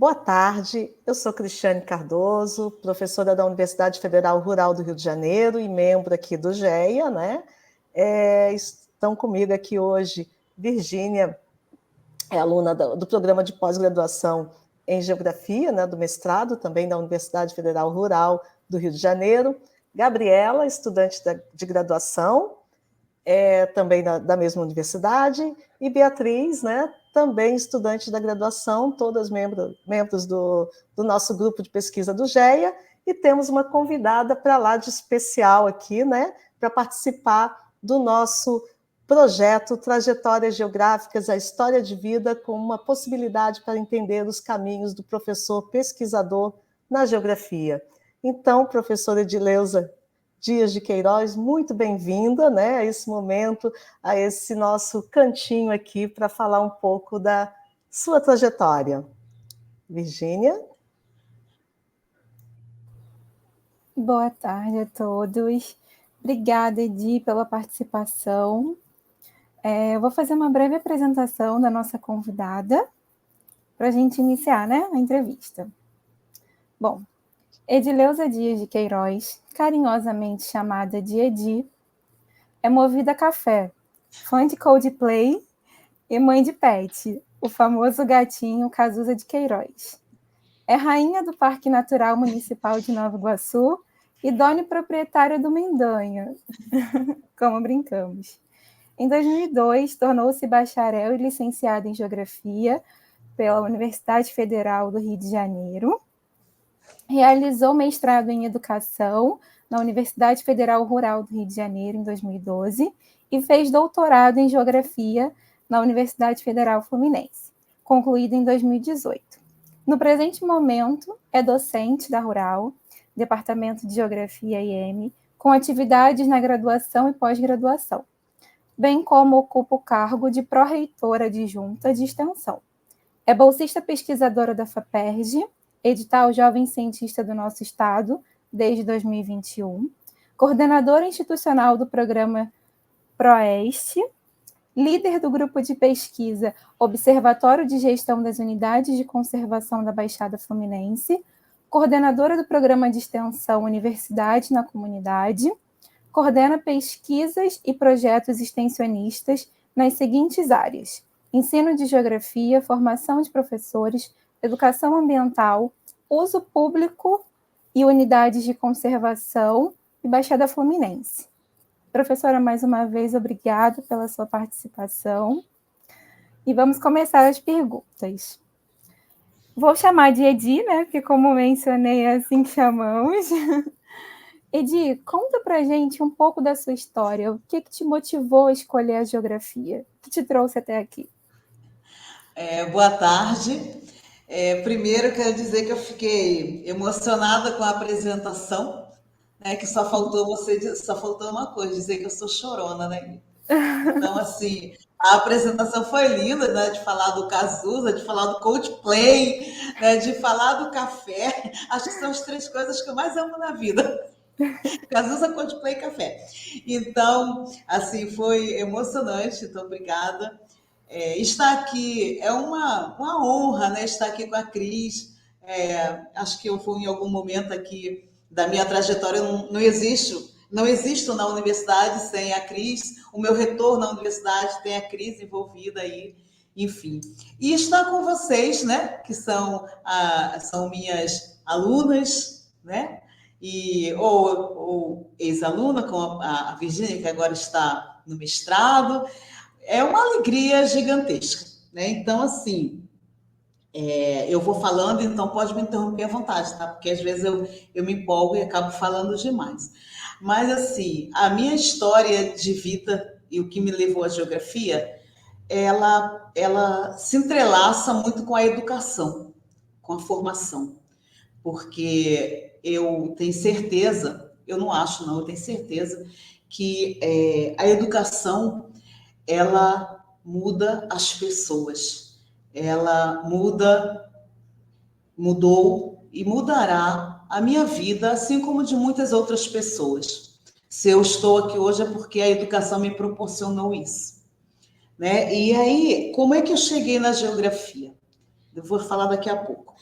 Boa tarde, eu sou Cristiane Cardoso, professora da Universidade Federal Rural do Rio de Janeiro e membro aqui do GEA, né? Estão comigo aqui hoje Virgínia, aluna do programa de pós-graduação em Geografia, né, do mestrado, também da Universidade Federal Rural do Rio de Janeiro, Gabriela, estudante de graduação, também da mesma universidade, e Beatriz, né, também estudante da graduação, todas membros do nosso grupo de pesquisa do GEA, e temos uma convidada para lá de especial aqui, né, para participar do nosso projeto Trajetórias Geográficas, a História de Vida, com uma possibilidade para entender os caminhos do professor pesquisador na geografia. Então, professora Edileuza Dias de Queiroz, muito bem-vinda, né, a esse momento, a esse nosso cantinho aqui para falar um pouco da sua trajetória. Virgínia? Boa tarde a todos. Obrigada, Edi, pela participação. Eu vou fazer uma breve apresentação da nossa convidada para a gente iniciar, né, a entrevista. Bom, Edileuza Dias de Queiroz, carinhosamente chamada de Edi, é movida a café, fã de Coldplay e mãe de pet, o famoso gatinho Cazuza de Queiroz. É rainha do Parque Natural Municipal de Nova Iguaçu e dona e proprietária do Mendanha, como brincamos. Em 2002, tornou-se bacharel e licenciada em Geografia pela Universidade Federal do Rio de Janeiro. Realizou mestrado em Educação na Universidade Federal Rural do Rio de Janeiro em 2012 e fez doutorado em Geografia na Universidade Federal Fluminense, concluído em 2018. No presente momento, é docente da Rural, Departamento de Geografia IM, com atividades na graduação e pós-graduação, bem como ocupa o cargo de pró-reitora adjunta de extensão. É bolsista pesquisadora da FAPERJ, edital Jovem Cientista do Nosso Estado, desde 2021, coordenadora institucional do programa PROESTE, líder do grupo de pesquisa Observatório de Gestão das Unidades de Conservação da Baixada Fluminense, coordenadora do programa de extensão Universidade na Comunidade, coordena pesquisas e projetos extensionistas nas seguintes áreas: ensino de geografia, formação de professores, educação ambiental, uso público e unidades de conservação e Baixada Fluminense. Professora, mais uma vez, obrigada pela sua participação. E vamos começar as perguntas. Vou chamar de Edi, né? Porque, como mencionei, é assim que chamamos. Edi, conta pra gente um pouco da sua história. O que te motivou a escolher a geografia? O que te trouxe até aqui? Boa tarde. Primeiro, quero dizer que eu fiquei emocionada com a apresentação, né, que só faltou uma coisa, dizer que eu sou chorona, né? Então, assim, a apresentação foi linda, né, de falar do Cazuza, de falar do Coldplay, né, de falar do café. Acho que são as 3 coisas que eu mais amo na vida. Cazuza, Coldplay e café. Então, assim, foi emocionante, então obrigada. Estar aqui é uma honra, né? Estar aqui com a Cris. Acho que eu fui em algum momento aqui da minha trajetória, não existo na universidade sem a Cris, o meu retorno à universidade tem a Cris envolvida aí, enfim. E estar com vocês, né? Que são minhas alunas, né? Ou ex-aluna, como a Virgínia, que agora está no mestrado. É uma alegria gigantesca, né? Então, assim, eu vou falando, então pode me interromper à vontade, tá? Porque às vezes eu me empolgo e acabo falando demais. Mas, assim, a minha história de vida e o que me levou à geografia, ela se entrelaça muito com a educação, com a formação. Porque eu tenho certeza, eu não acho não, eu tenho certeza que a educação ela muda as pessoas, ela mudou e mudará a minha vida, assim como de muitas outras pessoas. Se eu estou aqui hoje é porque a educação me proporcionou isso, né? E aí, como é que eu cheguei na geografia? Eu vou falar daqui a pouco.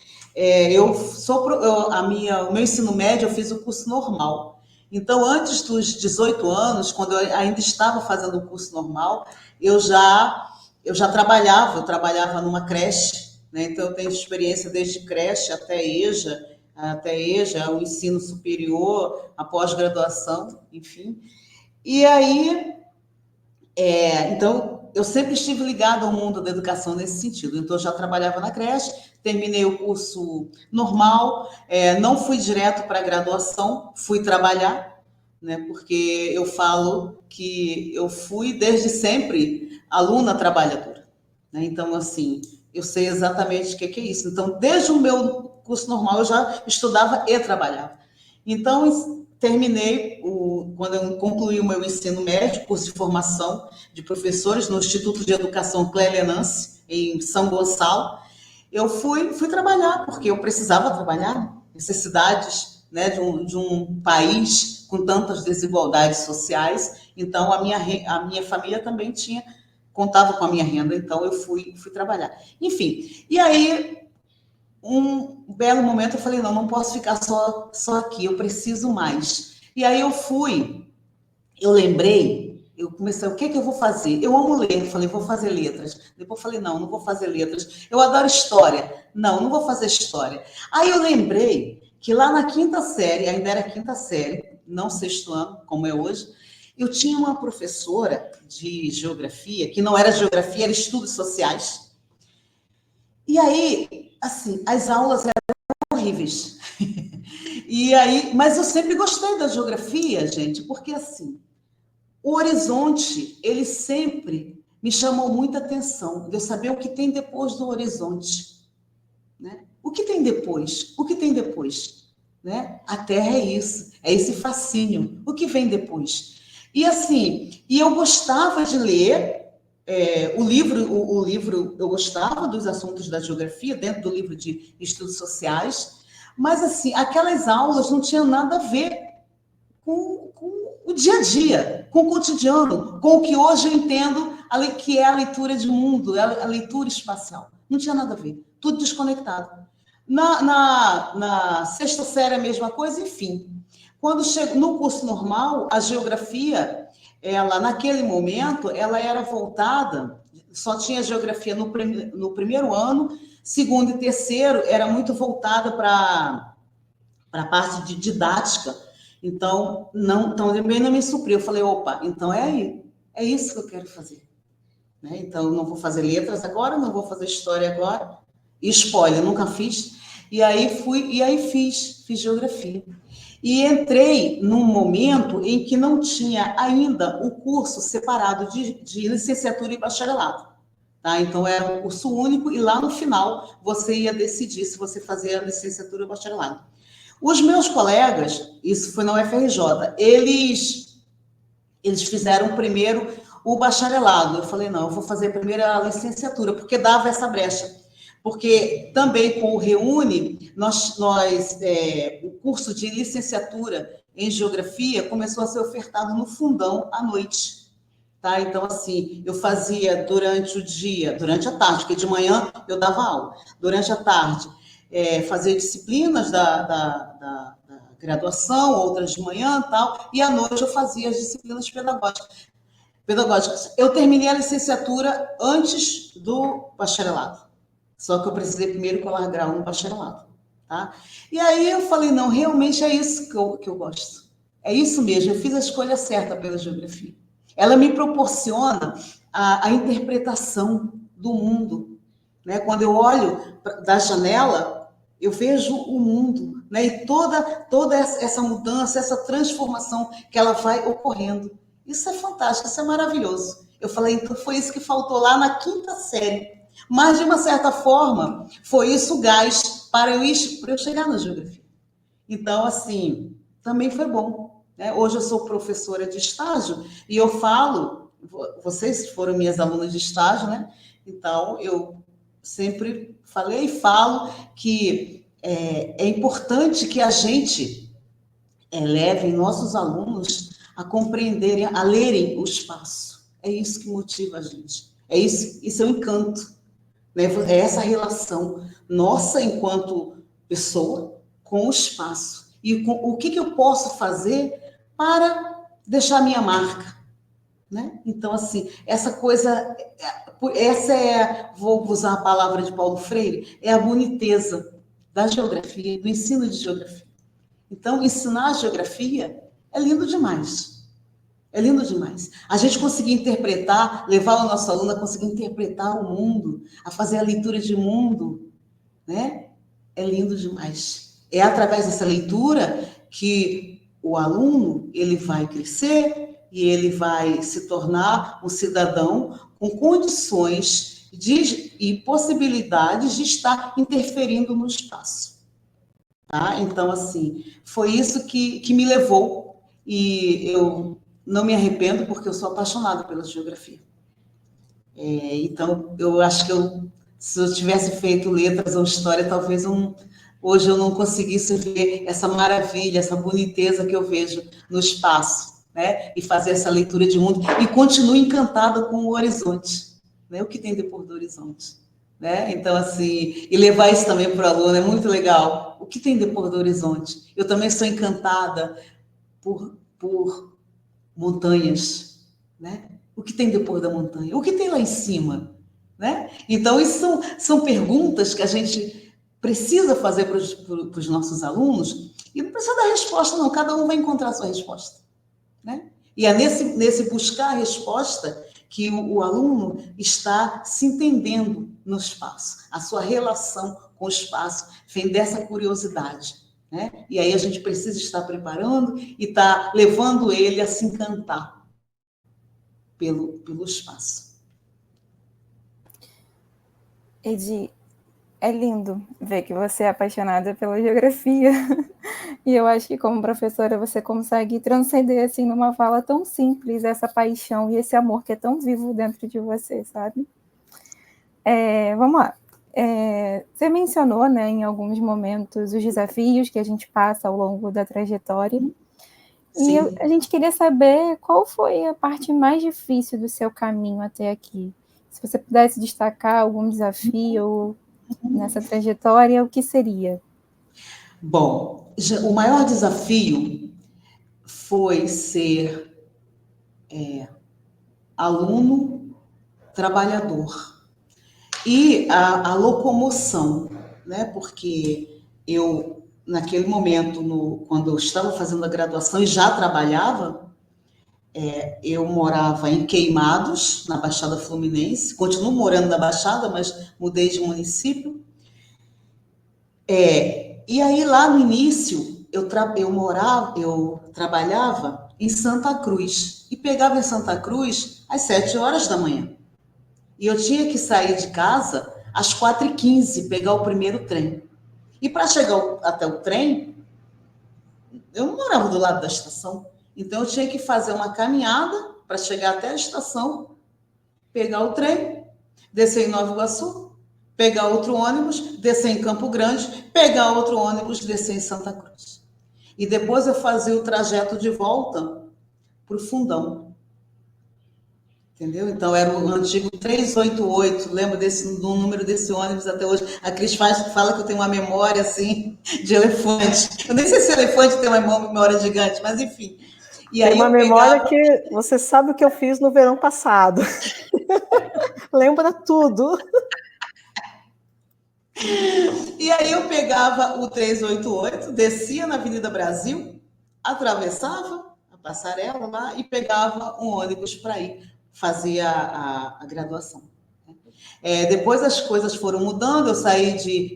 O meu ensino médio, eu fiz o curso normal. Então, antes dos 18 anos, quando eu ainda estava fazendo o curso normal, eu já trabalhava numa creche, né? Então, eu tenho experiência desde creche até EJA, o ensino superior, a pós-graduação, enfim. E aí, então, eu sempre estive ligada ao mundo da educação nesse sentido. Então, eu já trabalhava na creche, terminei o curso normal, não fui direto para a graduação, fui trabalhar, né? Porque eu falo que eu fui desde sempre aluna trabalhadora, né? Então, assim, eu sei exatamente o que é isso. Então, desde o meu curso normal, eu já estudava e trabalhava. Então, quando eu concluí o meu ensino médio, curso de formação de professores no Instituto de Educação Clélia Nance, em São Gonçalo, eu fui trabalhar, porque eu precisava trabalhar, necessidades, né, de um país com tantas desigualdades sociais. Então, a minha família também contava com a minha renda, então eu fui trabalhar. Enfim, e aí, um belo momento, eu falei, não posso ficar só aqui, eu preciso mais. E aí eu lembrei, eu comecei, o que eu vou fazer? Eu amo ler, falei, vou fazer letras. Depois falei, não vou fazer letras. Eu adoro história. Não vou fazer história. Aí eu lembrei que lá na quinta série, ainda era quinta série, não sexto ano, como é hoje, eu tinha uma professora de geografia, que não era geografia, era estudos sociais. E aí, assim, as aulas eram horríveis. E aí, mas eu sempre gostei da geografia, gente, porque assim, o horizonte, ele sempre me chamou muita atenção, de eu saber o que tem depois do horizonte, né? O que tem depois? O que tem depois? Né? A Terra é isso, é esse fascínio. O que vem depois? E assim, eu gostava de ler o livro, eu gostava dos assuntos da geografia, dentro do livro de estudos sociais, mas assim, aquelas aulas não tinham nada a ver com o dia a dia, com o cotidiano, com o que hoje eu entendo que é a leitura de mundo, a leitura espacial. Não tinha nada a ver, tudo desconectado. Na sexta série, a mesma coisa, enfim. Quando chego no curso normal, a geografia, naquele momento, ela era voltada, só tinha geografia no primeiro ano, segundo e terceiro, era muito voltada para a parte de didática. Então, também não me supriu. Eu falei, opa, então é isso que eu quero fazer. Né? Então, não vou fazer letras agora, não vou fazer história agora. E spoiler, nunca fiz. E aí fiz geografia. E entrei num momento em que não tinha ainda o curso separado de licenciatura e bacharelado. Tá? Então, era um curso único e lá no final você ia decidir se você fazia a licenciatura ou bacharelado. Os meus colegas, isso foi na UFRJ, eles fizeram primeiro o bacharelado. Eu falei, não, eu vou fazer primeiro a licenciatura, porque dava essa brecha. Porque também com o Reúne, o curso de licenciatura em geografia começou a ser ofertado no fundão à noite. Tá? Então, assim, eu fazia durante a tarde, porque de manhã eu dava aula. Durante a tarde, fazia disciplinas da graduação, outras de manhã e tal, e à noite eu fazia as disciplinas pedagógicas. Eu terminei a licenciatura antes do bacharelado. Só que eu precisei primeiro colar grau no bacharelado, tá? E aí eu falei, não, realmente é isso que eu gosto. É isso mesmo, eu fiz a escolha certa pela geografia. Ela me proporciona a interpretação do mundo, né? Quando eu olho da janela, eu vejo o mundo, né? E toda essa mudança, essa transformação que ela vai ocorrendo. Isso é fantástico, isso é maravilhoso. Eu falei, então foi isso que faltou lá na quinta série. Mas, de uma certa forma, foi isso o gás para eu chegar na geografia. Então, assim, também foi bom. Né? Hoje eu sou professora de estágio e eu falo, vocês foram minhas alunas de estágio, né? Então, eu sempre falei e falo que é importante que a gente leve nossos alunos a compreenderem, a lerem o espaço. É isso que motiva a gente. Isso é um encanto. né? É essa relação nossa enquanto pessoa com o espaço. E com, o que eu posso fazer para deixar a minha marca, né? Então, assim, essa coisa, vou usar a palavra de Paulo Freire, é a boniteza da geografia, do ensino de geografia. Então, ensinar a geografia é lindo demais. É lindo demais. A gente conseguir interpretar, levar o nosso aluno a conseguir interpretar o mundo, a fazer a leitura de mundo, né? É lindo demais. É através dessa leitura que o aluno ele vai crescer e ele vai se tornar um cidadão com condições e possibilidades de estar interferindo no espaço. Tá? Então, assim, foi isso que me levou, e eu não me arrependo porque eu sou apaixonada pela geografia. Então, eu acho que se eu tivesse feito letras ou história, talvez hoje eu não conseguisse ver essa maravilha, essa boniteza que eu vejo no espaço, né? E fazer essa leitura de mundo, e continuo encantada com o horizonte, né? O que tem depois do horizonte, né? Então, assim, e levar isso também para o aluno é muito legal. O que tem depois do horizonte? Eu também sou encantada por montanhas, né? O que tem depois da montanha? O que tem lá em cima? Né? Então, isso são perguntas que a gente precisa fazer para os nossos alunos, e não precisa dar resposta, não, cada um vai encontrar a sua resposta. Né? E é nesse buscar a resposta que o aluno está se entendendo no espaço, a sua relação com o espaço vem dessa curiosidade. Né? E aí a gente precisa estar preparando e estar levando ele a se encantar pelo espaço. Edi, é lindo ver que você é apaixonada pela geografia. E eu acho que como professora você consegue transcender assim numa fala tão simples essa paixão e esse amor que é tão vivo dentro de você, sabe? Vamos lá. Você mencionou, né, em alguns momentos os desafios que a gente passa ao longo da trajetória. Sim. E a gente queria saber qual foi a parte mais difícil do seu caminho até aqui. Se você pudesse destacar algum desafio nessa trajetória, o que seria? Bom, o maior desafio foi ser aluno trabalhador e a locomoção, né? Porque eu, naquele momento, quando eu estava fazendo a graduação e já trabalhava, eu morava em Queimados, na Baixada Fluminense, continuo morando na Baixada, mas mudei de município. E aí, lá no início, eu trabalhava em Santa Cruz, e pegava em Santa Cruz às 7 horas da manhã. E eu tinha que sair de casa às 4h15, pegar o primeiro trem. E para chegar até o trem, eu não morava do lado da estação, então eu tinha que fazer uma caminhada para chegar até a estação, pegar o trem, descer em Nova Iguaçu, pegar outro ônibus, descer em Campo Grande, pegar outro ônibus, descer em Santa Cruz. E depois eu fazia o trajeto de volta para o Fundão. Entendeu? Então, era o antigo 388, lembro do número desse ônibus até hoje. A Cris fala que eu tenho uma memória, assim, de elefante. Eu nem sei se elefante tem uma memória gigante, mas enfim. E aí tem uma memória que você sabe o que eu fiz no verão passado. Lembra tudo. E aí eu pegava o 388, descia na Avenida Brasil, atravessava a passarela lá e pegava um ônibus para ir fazer a graduação. Depois as coisas foram mudando,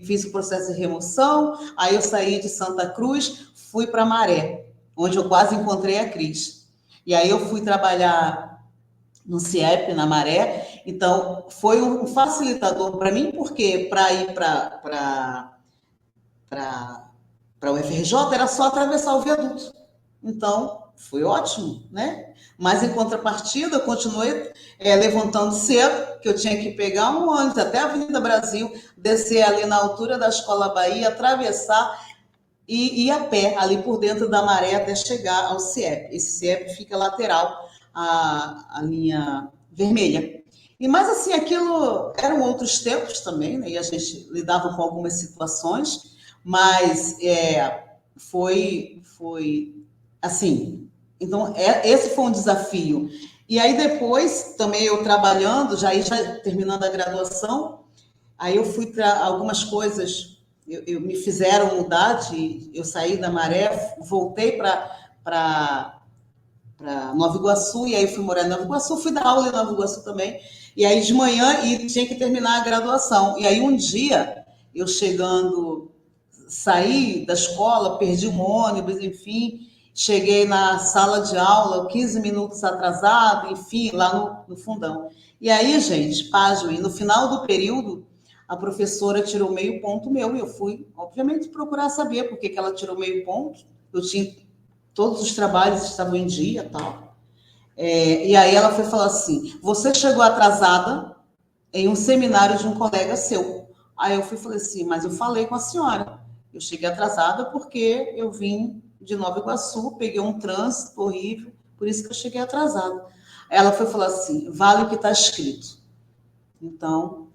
fiz o processo de remoção, aí eu saí de Santa Cruz, fui para Maré, onde eu quase encontrei a Cris. E aí eu fui trabalhar no CIEP, na Maré, então foi um facilitador para mim, porque para ir para o UFRJ era só atravessar o viaduto. Então, foi ótimo, né? Mas, em contrapartida, eu continuei levantando cedo, que eu tinha que pegar um ônibus até a Avenida Brasil, descer ali na altura da Escola Bahia, atravessar e ir a pé, ali por dentro da Maré, até chegar ao CIEP. Esse CIEP fica lateral à linha vermelha. Mas assim, aquilo eram outros tempos também, né? E a gente lidava com algumas situações, mas foi assim. Então, esse foi um desafio. E aí depois, também eu trabalhando, já terminando a graduação, aí eu fui para algumas coisas, me fizeram mudar, eu saí da Maré, voltei para Nova Iguaçu, e aí fui morar em Nova Iguaçu, fui dar aula em Nova Iguaçu também, e aí de manhã e tinha que terminar a graduação. E aí um dia, eu chegando, saí da escola, perdi um ônibus, enfim, cheguei na sala de aula 15 minutos atrasado, enfim, lá no fundão. E aí, gente, pasmem, no final do período, a professora tirou meio ponto meu, e eu fui, obviamente, procurar saber por que ela tirou meio ponto. Eu tinha todos os trabalhos estavam em dia, tal. E aí ela foi falar assim: você chegou atrasada em um seminário de um colega seu. Aí eu falei assim: mas eu falei com a senhora, eu cheguei atrasada porque eu vim de Nova Iguaçu, peguei um trânsito horrível, por isso que eu cheguei atrasada. Ela foi falar assim: vale o que está escrito. Então,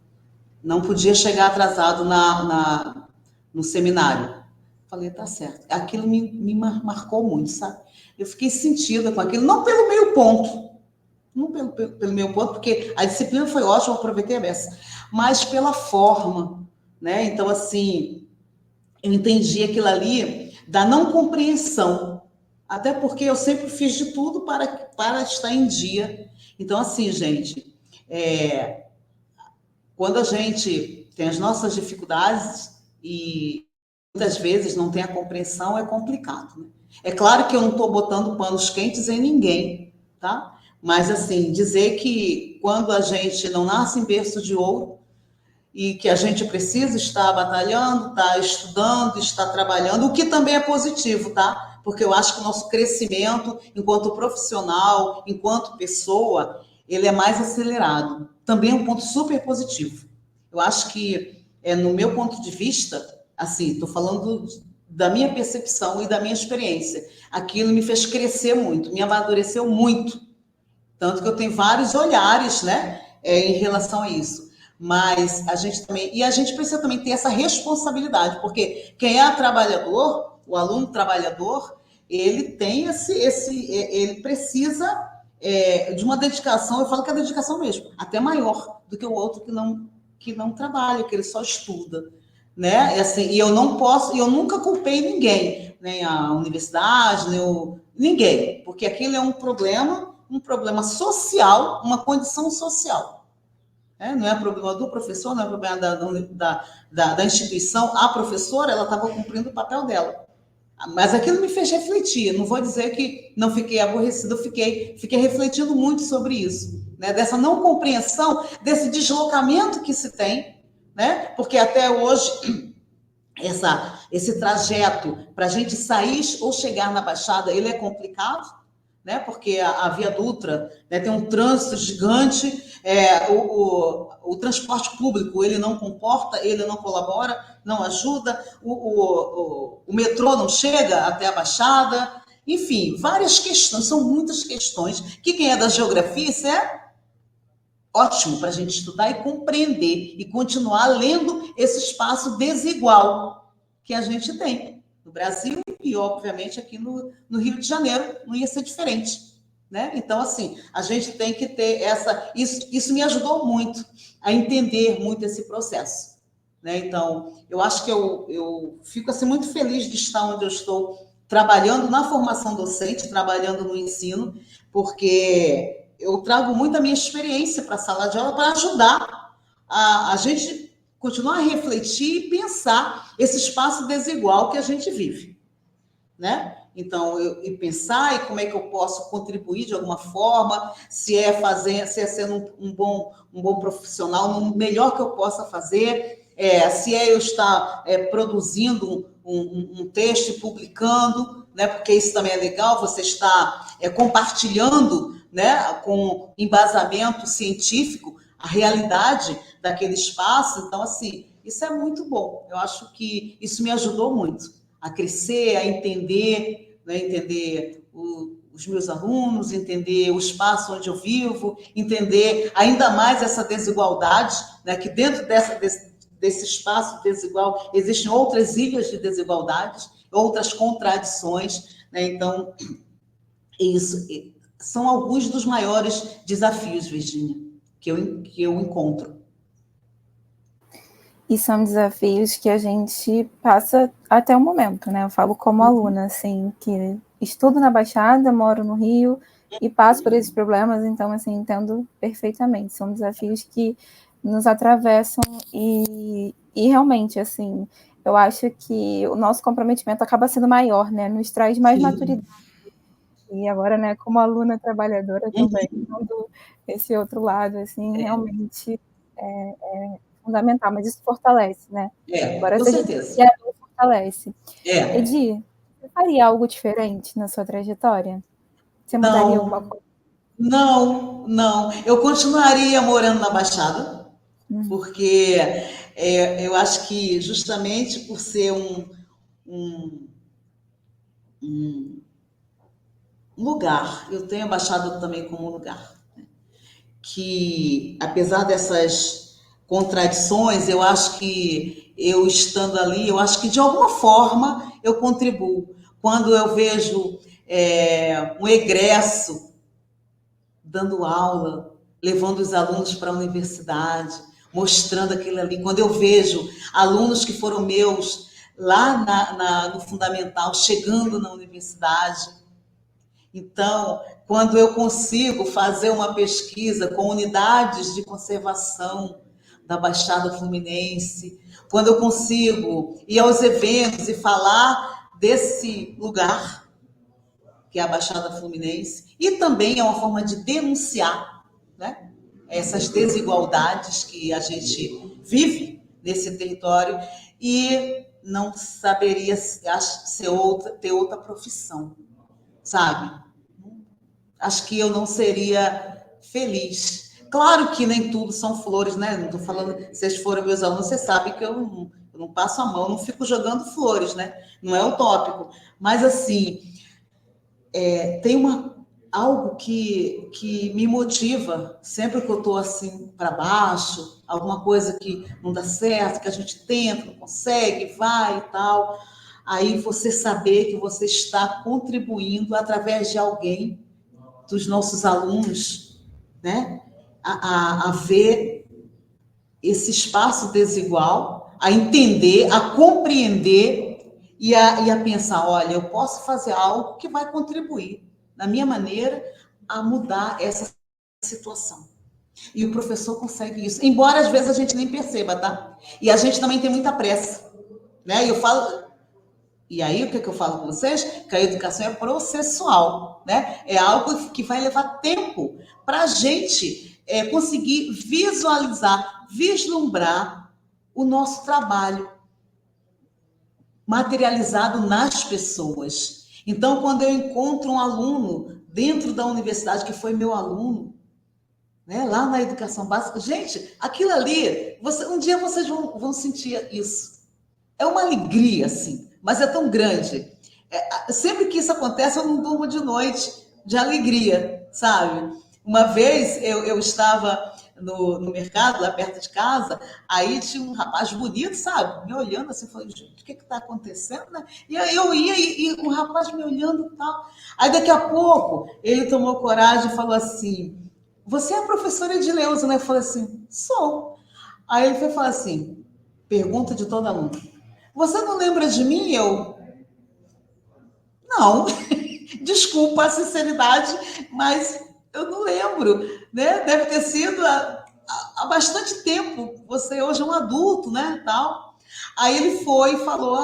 não podia chegar atrasado no seminário. Falei, tá certo. Aquilo me marcou muito, sabe? Eu fiquei sentida com aquilo, não pelo meio ponto, não pelo meu ponto, porque a disciplina foi ótima, eu aproveitei a beça, mas pela forma, né? Então, assim, eu entendi aquilo ali da não compreensão, até porque eu sempre fiz de tudo para estar em dia. Então, assim, gente, quando a gente tem as nossas dificuldades e muitas vezes não tem a compreensão, é complicado, né? É claro que eu não estou botando panos quentes em ninguém, tá? Mas, assim, dizer que quando a gente não nasce em berço de ouro e que a gente precisa estar batalhando, estar estudando, estar trabalhando, o que também é positivo, tá? Porque eu acho que o nosso crescimento enquanto profissional, enquanto pessoa, ele é mais acelerado. Também é um ponto super positivo. Eu acho que, no meu ponto de vista, assim, estou falando da minha percepção e da minha experiência, aquilo me fez crescer muito, me amadureceu muito. Tanto que eu tenho vários olhares, né, em relação a isso. Mas a gente também, e a gente precisa também ter essa responsabilidade, porque quem é trabalhador, o aluno trabalhador, ele tem ele precisa de uma dedicação, eu falo que é dedicação mesmo, até maior do que o outro que não trabalha, que ele só estuda, né? E, assim, e eu não posso, eu nunca culpei ninguém, nem a universidade, ninguém, porque aquilo é um problema social, uma condição social. Não é problema do professor, não é problema da instituição. A professora, ela estava cumprindo o papel dela. Mas aquilo me fez refletir. Não vou dizer que não fiquei aborrecida, eu fiquei refletindo muito sobre isso, né? Dessa não compreensão, desse deslocamento que se tem, né? Porque até hoje esse trajeto para a gente sair ou chegar na Baixada, ele é complicado, né? Porque a Via Dutra, né, tem um trânsito gigante, o transporte público ele não comporta, ele não colabora, não ajuda, o metrô não chega até a Baixada, enfim, várias questões, são muitas questões que quem é da geografia, isso é ótimo para a gente estudar e compreender e continuar lendo esse espaço desigual que a gente tem no Brasil e, obviamente, aqui no Rio de Janeiro não ia ser diferente, né? Então, assim, a gente tem que ter isso me ajudou muito a entender muito esse processo, né? Então, eu acho que eu fico assim muito feliz de estar onde eu estou, trabalhando na formação docente, trabalhando no ensino, porque eu trago muito a minha experiência para a sala de aula para ajudar a gente continuar a refletir e pensar esse espaço desigual que a gente vive, né? Então, e pensar e como é que eu posso contribuir de alguma forma, se é sendo um bom profissional, no melhor que eu possa fazer, se é eu estar produzindo um texto e publicando, né? Porque isso também é legal, você está compartilhando, né, com embasamento científico a realidade daquele espaço. Então, assim, isso é muito bom. Eu acho que isso me ajudou muito a crescer, a entender, né, entender o os meus alunos, entender o espaço onde eu vivo, entender ainda mais essa desigualdade, né, que dentro desse espaço desigual existem outras ilhas de desigualdades, outras contradições, né? Então, isso são alguns dos maiores desafios, Virgínia, que eu encontro. E são desafios que a gente passa até o momento, né? Eu falo como aluna, assim, que estudo na Baixada, moro no Rio e passo por esses problemas, então, assim, entendo perfeitamente. São desafios que nos atravessam e realmente, assim, eu acho que o nosso comprometimento acaba sendo maior, né? Nos traz mais maturidade. E agora, né, como aluna trabalhadora também, vendo esse outro lado, assim, realmente é fundamental, mas isso fortalece, né? Agora, Com se a gente certeza. quer, fortalece. É. Edi, você faria algo diferente na sua trajetória? Você mudaria alguma Não, coisa? não. Eu continuaria morando na Baixada, porque eu acho que justamente por ser um lugar, eu tenho a Baixada também como lugar, que apesar dessas contradições, eu acho que eu estando ali, eu acho que de alguma forma eu contribuo. Quando eu vejo um egresso dando aula, levando os alunos para a universidade, mostrando aquilo ali. Quando eu vejo alunos que foram meus lá no fundamental, chegando na universidade. Então, quando eu consigo fazer uma pesquisa com unidades de conservação da Baixada Fluminense, quando eu consigo ir aos eventos e falar desse lugar, que é a Baixada Fluminense, e também é uma forma de denunciar, né, essas desigualdades que a gente vive nesse território, e não saberia ter outra profissão, sabe? Acho que eu não seria feliz. Claro que nem tudo são flores, né? Não estou falando, vocês foram meus alunos, vocês sabem que eu não passo a mão, não fico jogando flores, né? Não é utópico. Mas, assim, tem algo que me motiva sempre que eu estou assim para baixo, alguma coisa que não dá certo, que a gente tenta, não consegue, vai e tal. Aí você saber que você está contribuindo através de alguém, dos nossos alunos, né, a ver esse espaço desigual, a entender, a compreender e a pensar, olha, eu posso fazer algo que vai contribuir, na minha maneira, a mudar essa situação. E o professor consegue isso, embora às vezes a gente nem perceba, tá? E a gente também tem muita pressa, né? E eu falo, e aí, o que eu falo com vocês? Que a educação é processual, né? É algo que vai levar tempo para a gente conseguir visualizar, vislumbrar o nosso trabalho materializado nas pessoas. Então, quando eu encontro um aluno dentro da universidade, que foi meu aluno, né, lá na educação básica, gente, aquilo ali, um dia vocês vão sentir isso. É uma alegria, assim, mas é tão grande. Sempre que isso acontece, eu não durmo de noite de alegria, sabe? Uma vez eu estava no mercado, lá perto de casa, aí tinha um rapaz bonito, sabe? Me olhando assim, falei, gente, o que está acontecendo, né? E aí eu ia e o rapaz me olhando e tal. Aí daqui a pouco ele tomou coragem e falou assim: você é a professora Edileuza, né? Eu falei assim: sou. Aí ele foi falar assim: pergunta de todo aluno. Você não lembra de mim? Eu, não. Desculpa a sinceridade, mas eu não lembro, né? Deve ter sido há bastante tempo. Você hoje é um adulto, né? Tal. Aí ele foi e falou: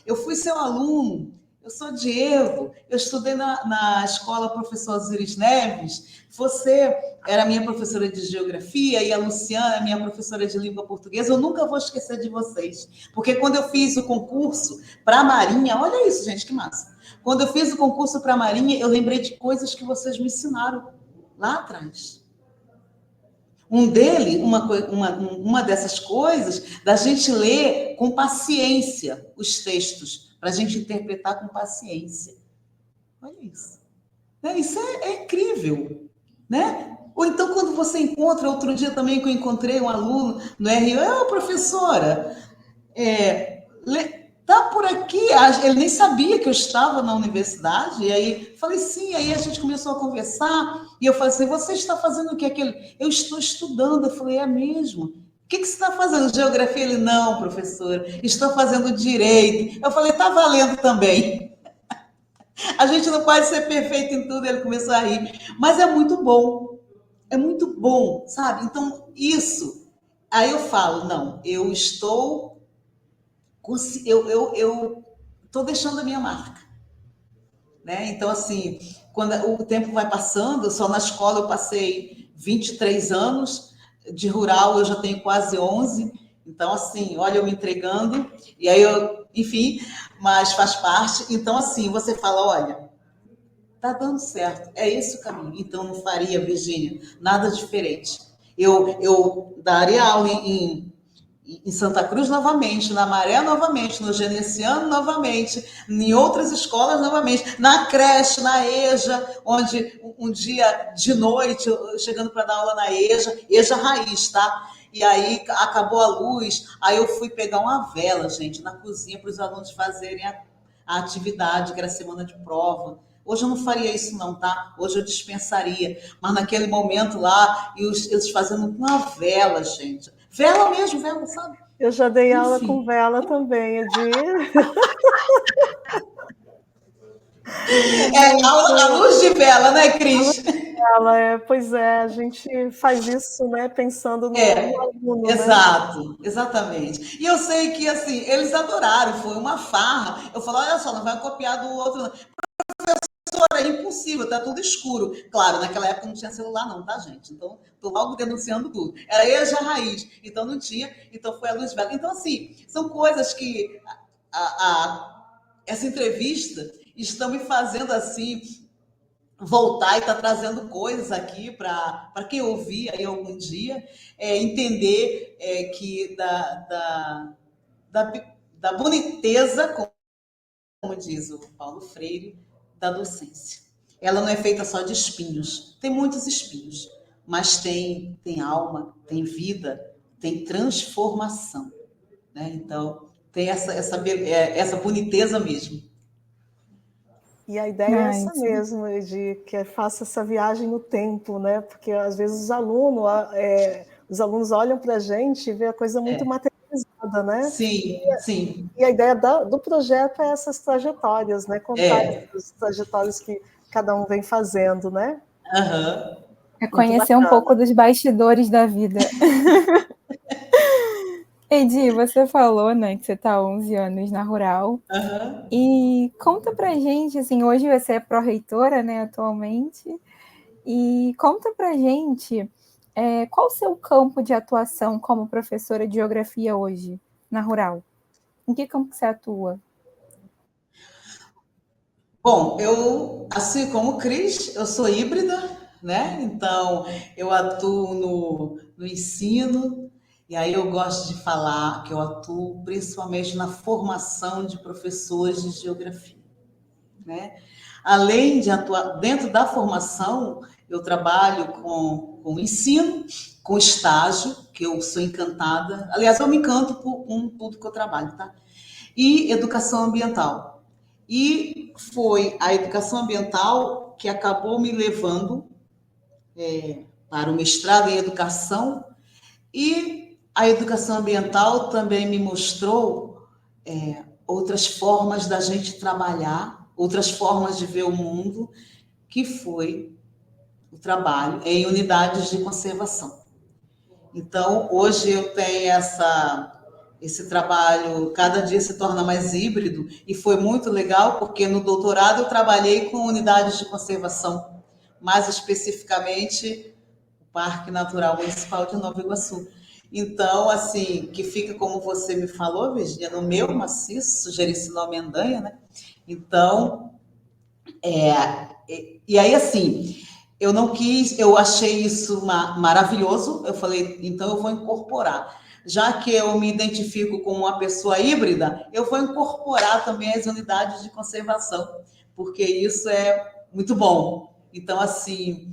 eu fui seu aluno, eu sou Diego, eu estudei na escola Professor Osiris Neves, você era minha professora de geografia e a Luciana é minha professora de língua portuguesa, eu nunca vou esquecer de vocês, porque quando eu fiz o concurso para a Marinha, olha isso, gente, que massa. Quando eu fiz o concurso para a Marinha, eu lembrei de coisas que vocês me ensinaram lá atrás. Uma dessas coisas, da gente ler com paciência os textos, para a gente interpretar com paciência. Olha isso. Né? Isso é incrível, né? Ou então, quando você encontra, outro dia também que eu encontrei um aluno no RU, professora, tá por aqui, ele nem sabia que eu estava na universidade, e aí falei sim, aí a gente começou a conversar, e eu falei assim, você está fazendo o que? Eu estou estudando, eu falei, é mesmo? O que você está fazendo? Geografia? Ele, não, professor, estou fazendo direito. Eu falei, tá valendo também. A gente não pode ser perfeito em tudo, ele começou a rir. Mas é muito bom, sabe? Então, isso, aí eu falo, não, eu estou deixando a minha marca, né? Então, assim, quando o tempo vai passando, só na escola eu passei 23 anos, de rural eu já tenho quase 11, então, assim, olha, eu me entregando, e aí enfim, mas faz parte. Então, assim, você fala, olha, tá dando certo, é esse o caminho. Então, não faria, Virgínia, nada diferente. Eu daria aula em Santa Cruz novamente, na Maré novamente, no Genesiano novamente, em outras escolas novamente, na creche, na EJA, onde um dia de noite, chegando para dar aula na EJA raiz, tá? E aí acabou a luz, aí eu fui pegar uma vela, gente, na cozinha para os alunos fazerem a atividade, que era a semana de prova. Hoje eu não faria isso não, tá? Hoje eu dispensaria. Mas naquele momento lá, eles fazendo uma vela, gente. Vela mesmo, vela, sabe? Eu já dei aula com Enfim. vela também, Edir. A luz de vela, né, Cris? Pois é, a gente faz isso, né, pensando no aluno, né? Exato, exatamente. E eu sei que, assim, eles adoraram, foi uma farra. Eu falo, olha só, não vai copiar do outro, não. É impossível, tá tudo escuro. Claro, naquela época não tinha celular, não, tá, gente? Então, tô logo denunciando tudo. Era EJA raiz, então não tinha, então foi a luz velha. Então, assim, são coisas que essa entrevista estão me fazendo assim voltar e tá trazendo coisas aqui para quem ouvir aí algum dia entender que da, da boniteza, como diz o Paulo Freire, da docência. Ela não é feita só de espinhos. Tem muitos espinhos, mas tem alma, tem vida, tem transformação. Né? Então, tem essa boniteza mesmo. E a ideia é essa mesmo, de que faça essa viagem no tempo, né? Porque às vezes os alunos olham para a gente e vê a coisa muito materializada, né? Sim, sim. E a ideia do projeto é essas trajetórias, né? Contar essas trajetórias que cada um vem fazendo, né? Uhum. É conhecer um pouco dos bastidores da vida. Edi, você falou, né, que você está há 11 anos na Rural. Uhum. E conta pra gente, assim, hoje você é pró-reitora, né, atualmente. E conta pra gente qual o seu campo de atuação como professora de geografia hoje, na Rural? Em que campo você atua? Bom, eu, assim como o Cris, eu sou híbrida, né? Então, eu atuo no ensino, e aí eu gosto de falar que eu atuo principalmente na formação de professores de geografia, né? Além de atuar dentro da formação, eu trabalho com ensino, com estágio, que eu sou encantada. Aliás, eu me encanto com tudo que eu trabalho, tá? E educação ambiental. E foi a educação ambiental que acabou me levando para o mestrado em educação, e a educação ambiental também me mostrou outras formas da gente trabalhar, outras formas de ver o mundo, que foi o trabalho em unidades de conservação. Então, hoje eu tenho esse trabalho, cada dia se torna mais híbrido, e foi muito legal, porque no doutorado eu trabalhei com unidades de conservação, mais especificamente o Parque Natural Municipal de Nova Iguaçu. Então, assim, que fica como você me falou, Virginia, no meu maciço, Jericinó-Mendanha, né? Então, e aí, assim, eu não quis, eu achei isso maravilhoso, eu falei, então eu vou incorporar. Já que eu me identifico como uma pessoa híbrida, eu vou incorporar também as unidades de conservação, porque isso muito bom. Então, assim,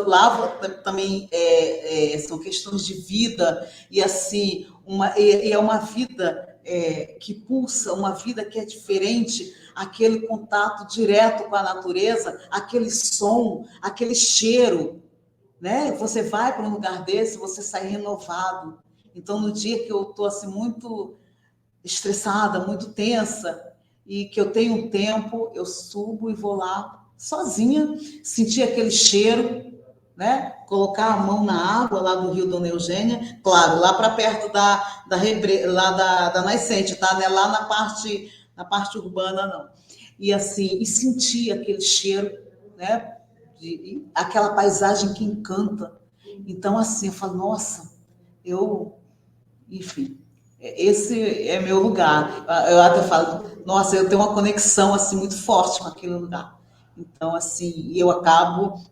lá também são questões de vida, e assim, é uma vida que pulsa, uma vida que é diferente, aquele contato direto com a natureza, aquele som, aquele cheiro, né? Você vai para um lugar desse, você sai renovado. Então, no dia que eu estou assim, muito estressada, muito tensa, e que eu tenho um tempo, eu subo e vou lá sozinha, sentir aquele cheiro, né? Colocar a mão na água lá do Rio Dona Eugênia, claro, lá para perto da nascente, tá? Não é lá na parte urbana, não. E assim, e sentir aquele cheiro, né? Aquela paisagem que encanta. Então, assim, eu falo, nossa, enfim, esse é meu lugar. Eu até falo, nossa, eu tenho uma conexão assim muito forte com aquele lugar. Então, assim,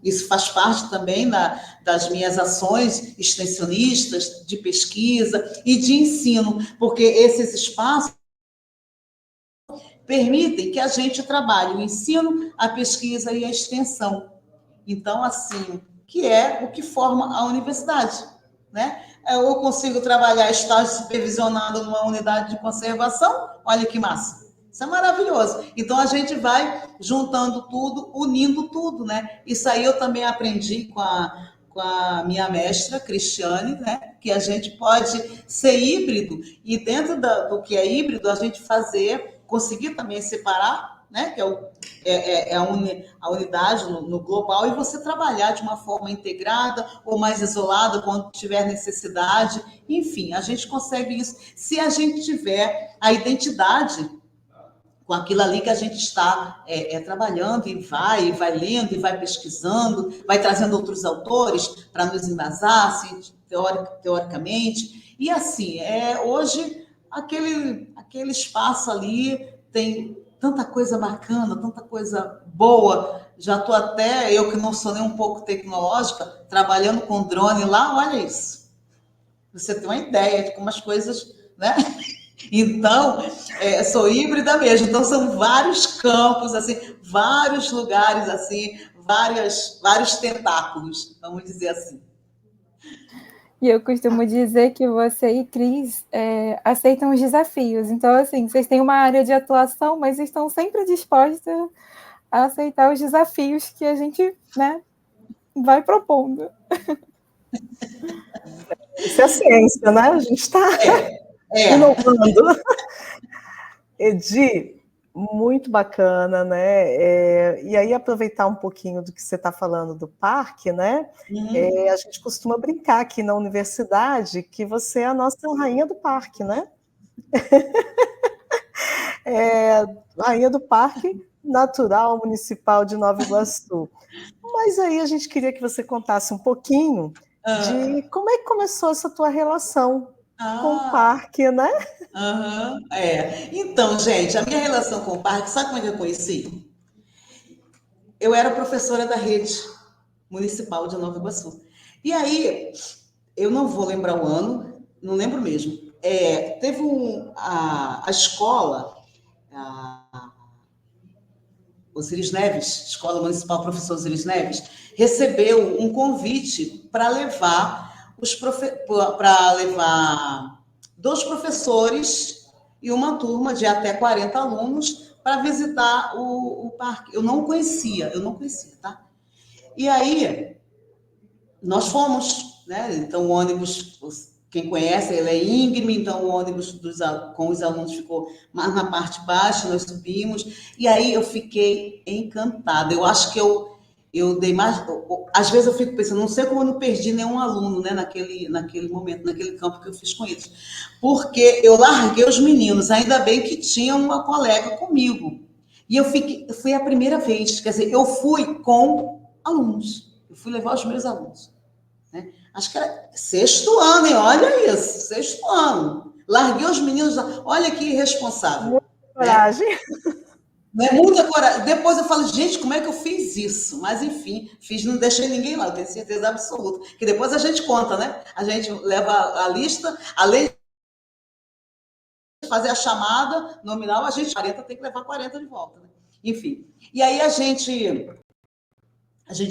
isso faz parte também das minhas ações extensionistas, de pesquisa e de ensino, porque esses espaços permitem que a gente trabalhe o ensino, a pesquisa e a extensão. Então, assim, que é o que forma a universidade, né? Eu consigo trabalhar estágio supervisionado numa unidade de conservação, olha que massa. Isso é maravilhoso. Então, a gente vai juntando tudo, unindo tudo, né? Isso aí eu também aprendi com a minha mestra, Cristiane, né? Que a gente pode ser híbrido, e dentro do que é híbrido, a gente conseguir também separar, né? Que a unidade no global, e você trabalhar de uma forma integrada ou mais isolada quando tiver necessidade. Enfim, a gente consegue isso se a gente tiver a identidade com aquilo ali que a gente está trabalhando, e vai lendo, e vai pesquisando, vai trazendo outros autores para nos embasar, assim, teoricamente. E assim, hoje, aquele espaço ali tem tanta coisa bacana, tanta coisa boa. Já estou até, eu que não sou nem um pouco tecnológica, trabalhando com drone lá, olha isso. Você tem uma ideia de como as coisas, né? Então, sou híbrida mesmo. Então, são vários campos, assim, vários lugares, assim, vários tentáculos, vamos dizer assim. E eu costumo dizer que você e Cris aceitam os desafios. Então, assim, vocês têm uma área de atuação, mas estão sempre dispostas a aceitar os desafios que a gente, né, vai propondo. Isso é ciência, né? A gente está inovando. Edi, muito bacana, né? E aí, aproveitar um pouquinho do que você está falando do parque, né? A gente costuma brincar aqui na universidade que você é a nossa rainha do parque, né? Rainha do Parque Natural Municipal de Nova Iguaçu. Mas aí a gente queria que você contasse um pouquinho de como é que começou essa tua relação com o parque, né? Então, gente, a minha relação com o parque, sabe como é que eu conheci? Eu era professora da rede municipal de Nova Iguaçu. E aí, eu não vou lembrar o ano, não lembro mesmo. Teve a escola, Osiris Neves, Escola Municipal Professor Osiris Neves, recebeu um convite para levar dois professores e uma turma de até 40 alunos para visitar o parque. Eu não conhecia, tá? E aí, nós fomos, né? Então, o ônibus, quem conhece, ele é íngreme, então o ônibus com os alunos ficou mais na parte baixa, nós subimos, e aí eu fiquei encantada. Eu acho que eu dei mais... Às vezes eu fico pensando, não sei como eu não perdi nenhum aluno, né, naquele momento, naquele campo que eu fiz com eles. Porque eu larguei os meninos, ainda bem que tinha uma colega comigo. E foi a primeira vez, quer dizer, eu fui com alunos. Eu fui levar os meus alunos. Né? Acho que era sexto ano, hein? Olha isso, sexto ano. Larguei os meninos, olha que irresponsável. Muita coragem. Né? Muita coragem. Depois eu falo, gente, como é que eu fiz isso? Mas, enfim, não deixei ninguém lá, eu tenho certeza absoluta. Que depois a gente conta, né? A gente leva a lista, além de fazer a chamada nominal, a gente 40 tem que levar 40 de volta. Né? enfim. E aí a gente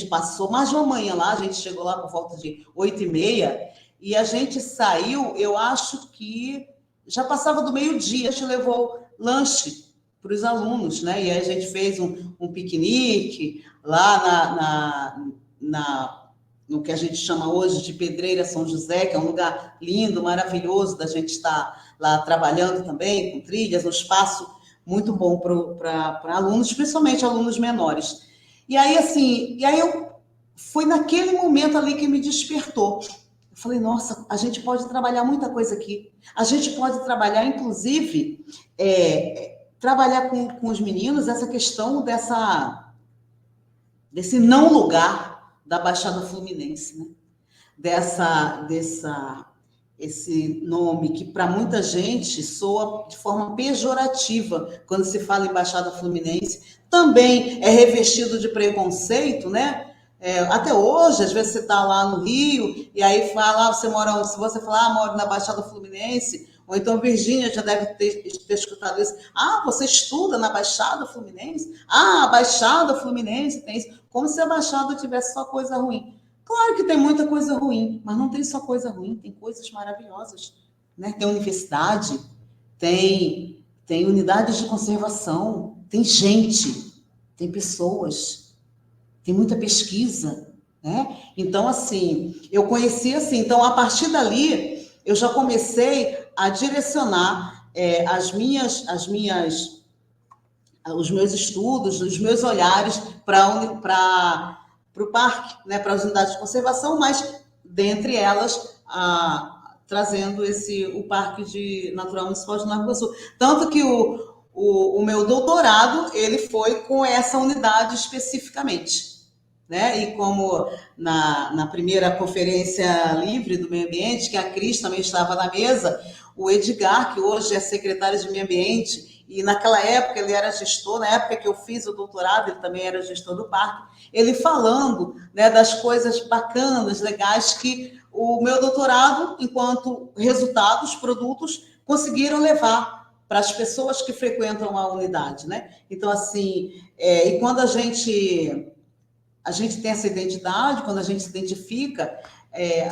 passou mais de uma manhã lá, a gente chegou lá por volta de 8h30, e a gente saiu, eu acho que já passava do meio-dia, a gente levou lanche para os alunos, né? E aí a gente fez um piquenique lá no que a gente chama hoje de Pedreira São José, que é um lugar lindo, maravilhoso, da gente estar lá trabalhando também, com trilhas, um espaço muito bom para alunos, principalmente alunos menores. E aí, assim, foi naquele momento ali que me despertou. Eu falei, nossa, a gente pode trabalhar muita coisa aqui. A gente pode trabalhar, inclusive, trabalhar com os meninos essa questão desse não lugar da Baixada Fluminense, né? Esse nome que para muita gente soa de forma pejorativa quando se fala em Baixada Fluminense, também é revestido de preconceito, né? Até hoje, às vezes você está lá no Rio e aí fala, você mora onde? Se você falar, moro na Baixada Fluminense, ou então Virgínia já deve ter escutado isso. Você estuda na Baixada Fluminense? A Baixada Fluminense tem isso. Como se a Baixada tivesse só coisa ruim. Claro que tem muita coisa ruim, mas não tem só coisa ruim, tem coisas maravilhosas, né? Tem universidade, tem unidades de conservação, tem gente, tem pessoas, tem muita pesquisa, né? Então, assim, eu conheci assim, então, a partir dali, eu já comecei a direcionar os meus estudos, os meus olhares para o parque, né, para as unidades de conservação, mas dentre elas trazendo o Parque Natural Municipal de Nova Iguaçu. Tanto que o meu doutorado ele foi com essa unidade especificamente, né? E como na primeira conferência livre do meio ambiente, que a Cris também estava na mesa, o Edgar, que hoje é secretário de meio ambiente, e naquela época ele era gestor, na época que eu fiz o doutorado, ele também era gestor do parque, ele falando, né, das coisas bacanas, legais, que o meu doutorado, enquanto resultados, produtos, conseguiram levar para as pessoas que frequentam a unidade, né? Então, assim, e quando a gente tem essa identidade, quando a gente se identifica,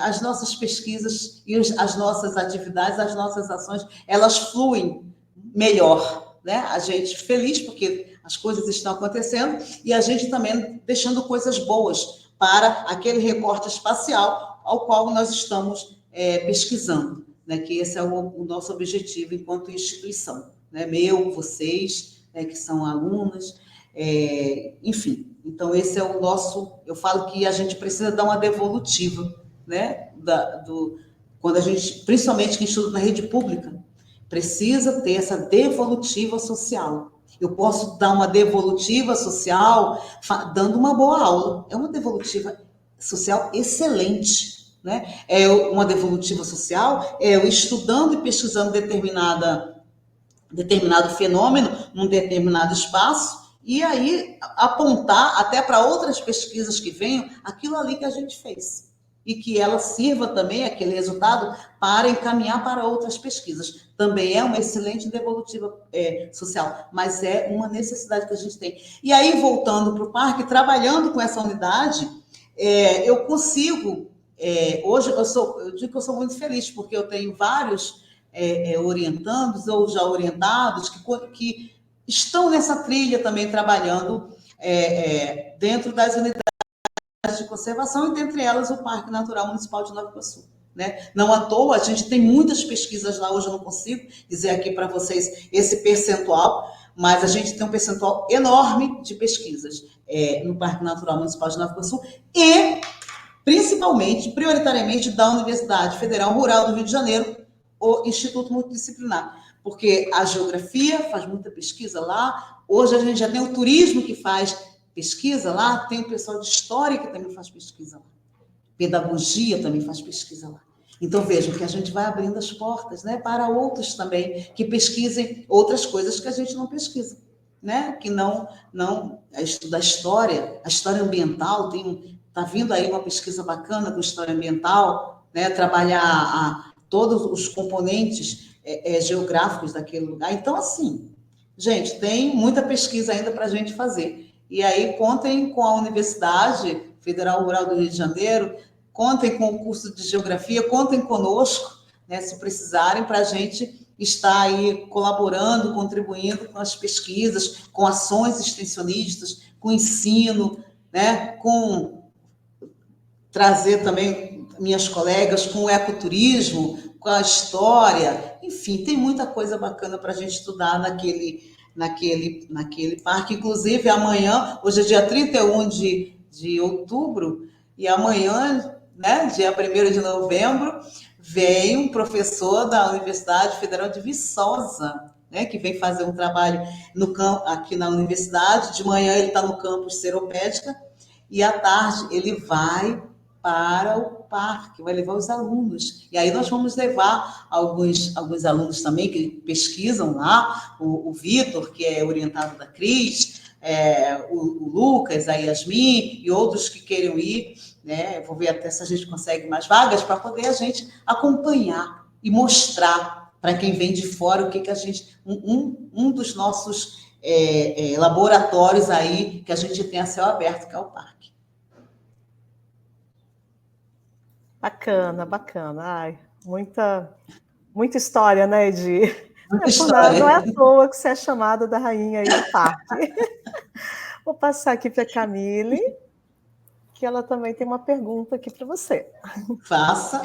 as nossas pesquisas e as nossas atividades, as nossas ações, elas fluem melhor, né? A gente feliz porque as coisas estão acontecendo e a gente também deixando coisas boas para aquele recorte espacial ao qual nós estamos pesquisando, né? Que esse é o nosso objetivo enquanto instituição, né? Meu, vocês, né, que são alunas, enfim. Então, esse é o nosso... Eu falo que a gente precisa dar uma devolutiva, né? Quando a gente, principalmente quem estuda na rede pública, precisa ter essa devolutiva social. Eu posso dar uma devolutiva social dando uma boa aula. É uma devolutiva social excelente, né? É uma devolutiva social, eu estudando e pesquisando determinado fenômeno num determinado espaço, e aí apontar até para outras pesquisas que venham aquilo ali que a gente fez. E que ela sirva também, aquele resultado, para encaminhar para outras pesquisas. Também é uma excelente devolutiva social, mas é uma necessidade que a gente tem. E aí, voltando para o parque, trabalhando com essa unidade, eu consigo... hoje, eu digo que eu sou muito feliz, porque eu tenho vários orientandos ou já orientados que estão nessa trilha também trabalhando dentro das unidades de conservação e, dentre elas, o Parque Natural Municipal de Nova Iguaçu. Né? Não à toa, a gente tem muitas pesquisas lá, hoje eu não consigo dizer aqui para vocês esse percentual, mas a gente tem um percentual enorme de pesquisas no Parque Natural Municipal de Nova Iguaçu e, principalmente, prioritariamente, da Universidade Federal Rural do Rio de Janeiro, o Instituto Multidisciplinar, porque a geografia faz muita pesquisa lá, hoje a gente já tem o turismo que faz pesquisa lá, tem o pessoal de história que também faz pesquisa lá, pedagogia também faz pesquisa lá. Então, vejam que a gente vai abrindo as portas, né, para outros também que pesquisem outras coisas que a gente não pesquisa, né, que não estudar história, a história ambiental, está vindo aí uma pesquisa bacana com história ambiental, né, trabalhar todos os componentes geográficos daquele lugar. Então, assim, Gente, tem muita pesquisa ainda para a gente fazer. E aí, contem com a Universidade Federal Rural do Rio de Janeiro, contem com o curso de Geografia, contem conosco, né, se precisarem, para a gente estar aí colaborando, contribuindo com as pesquisas, com ações extensionistas, com ensino, né, com trazer também minhas colegas com o ecoturismo, com a história, enfim, tem muita coisa bacana para a gente estudar naquele parque. Inclusive, amanhã, hoje é dia 31 de outubro, e amanhã, né, dia 1º de novembro, vem um professor da Universidade Federal de Viçosa, né, que vem fazer um trabalho aqui na universidade. De manhã ele está no campus Seropédica, e à tarde ele vai para o parque, vai levar os alunos. E aí nós vamos levar alguns alunos também que pesquisam lá, o Vitor, que é orientado da Cris, o Lucas, a Yasmin e outros que queiram ir, né? Vou ver até se a gente consegue mais vagas para poder a gente acompanhar e mostrar para quem vem de fora o que a gente... Um dos nossos laboratórios aí que a gente tem a céu aberto, que é o parque. Bacana, bacana. Ai, muita história, né, Edi? Não é à toa que você é chamada da rainha aí do parque. Vou passar aqui para a Camille, que ela também tem uma pergunta aqui para você. Faça.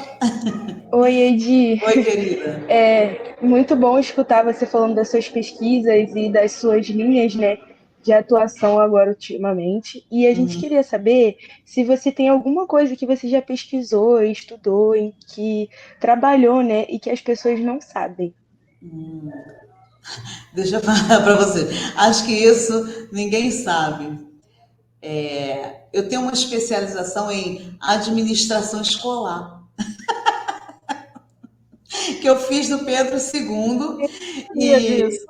Oi, Edi. Oi, querida. É muito bom escutar você falando das suas pesquisas e das suas linhas, né, de atuação agora ultimamente. E a gente queria saber se você tem alguma coisa que você já pesquisou, estudou, em que trabalhou, né, e que as pessoas não sabem. Deixa eu falar para você. Acho que isso ninguém sabe. Eu tenho uma especialização em administração escolar. Que eu fiz no Pedro II. Disso.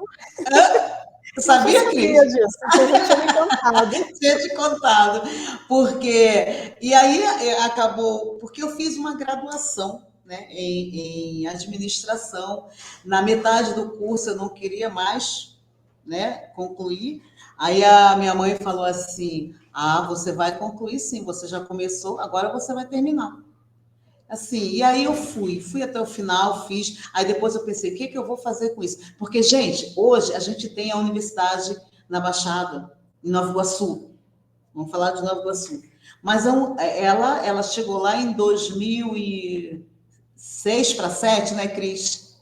Sabia, Cris? Sabia disso, você já tinha me contado. Tinha te contado. Porque... E aí acabou... Porque eu fiz uma graduação, né, em administração. Na metade do curso eu não queria mais, né, concluir. Aí a minha mãe falou assim: você vai concluir sim, você já começou, agora você vai terminar. Assim, e aí eu fui até o final, fiz. Aí depois eu pensei, o que eu vou fazer com isso? Porque, gente, hoje a gente tem a universidade na Baixada, em Nova Iguaçu. Vamos falar de Nova Iguaçu. Mas ela chegou lá em 2006 para 2007, né, Cris?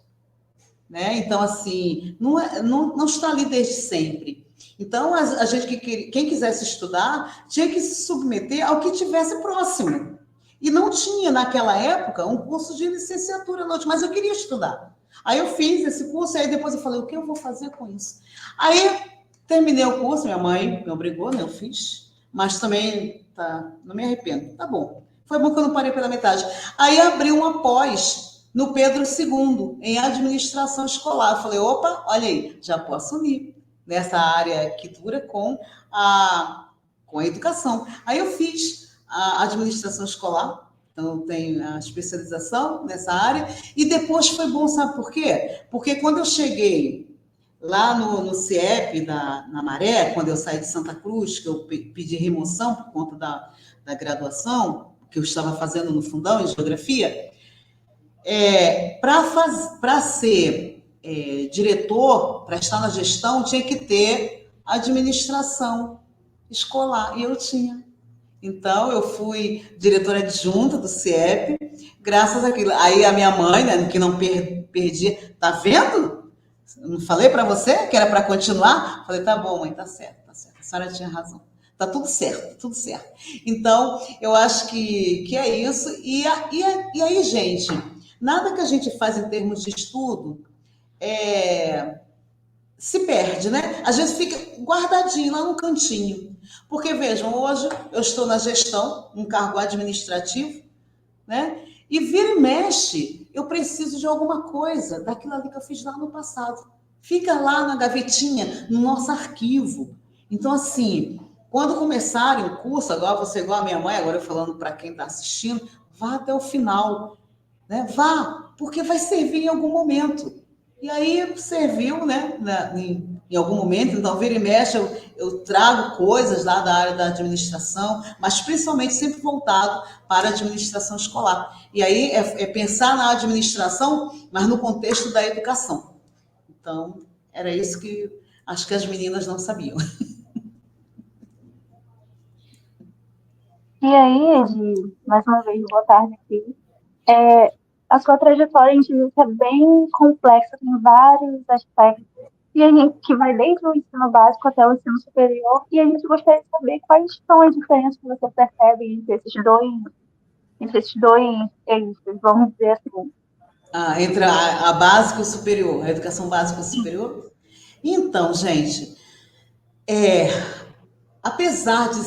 Né? Então, assim, não está ali desde sempre. Então, a gente, quem quisesse estudar, tinha que se submeter ao que tivesse próximo. E não tinha, naquela época, um curso de licenciatura, mas eu queria estudar. Aí eu fiz esse curso, e aí depois eu falei, o que eu vou fazer com isso? Aí, terminei o curso, minha mãe me obrigou, né? Eu fiz, mas também não me arrependo. Tá bom. Foi bom que eu não parei pela metade. Aí abri uma pós no Pedro II, em administração escolar. Eu falei, opa, olha aí, já posso unir nessa área que dura com a educação. Aí eu fiz a administração escolar, então tenho a especialização nessa área, e depois foi bom, sabe por quê? Porque quando eu cheguei lá no CIEP, na Maré, quando eu saí de Santa Cruz, que eu pedi remoção por conta da graduação, que eu estava fazendo no Fundão, em Geografia, para ser diretor, para estar na gestão, tinha que ter administração escolar, e eu tinha. Então, eu fui diretora adjunta do CIEP, graças àquilo. Aí a minha mãe, né, que não perdia, tá vendo? Não falei para você que era para continuar? Falei, tá bom, mãe, tá certo. A senhora tinha razão. Tá tudo certo, tudo certo. Então, eu acho que é isso. E aí, gente, nada que a gente faz em termos de estudo se perde, né? Às vezes fica guardadinho lá no cantinho. Porque, vejam, hoje eu estou na gestão, um cargo administrativo, né? E vira e mexe, eu preciso de alguma coisa daquilo ali que eu fiz lá no passado. Fica lá na gavetinha, no nosso arquivo. Então, assim, quando começarem o curso, agora você igual a minha mãe, agora eu falando para quem está assistindo, vá até o final, né? Vá, porque vai servir em algum momento. E aí serviu, né, em algum momento, então, vira e mexe, eu trago coisas lá da área da administração, mas principalmente sempre voltado para a administração escolar. E aí é pensar na administração, mas no contexto da educação. Então, era isso que acho que as meninas não sabiam. E aí, Edi, mais uma vez, boa tarde aqui. A sua trajetória, a gente viu que é bem complexa, tem vários aspectos, e a gente que vai desde o ensino básico até o ensino superior, e a gente gostaria de saber quais são as diferenças que você percebe entre esses dois eixos, vamos dizer assim. Entre a básica e o superior, a educação básica e o superior? Então, gente, apesar do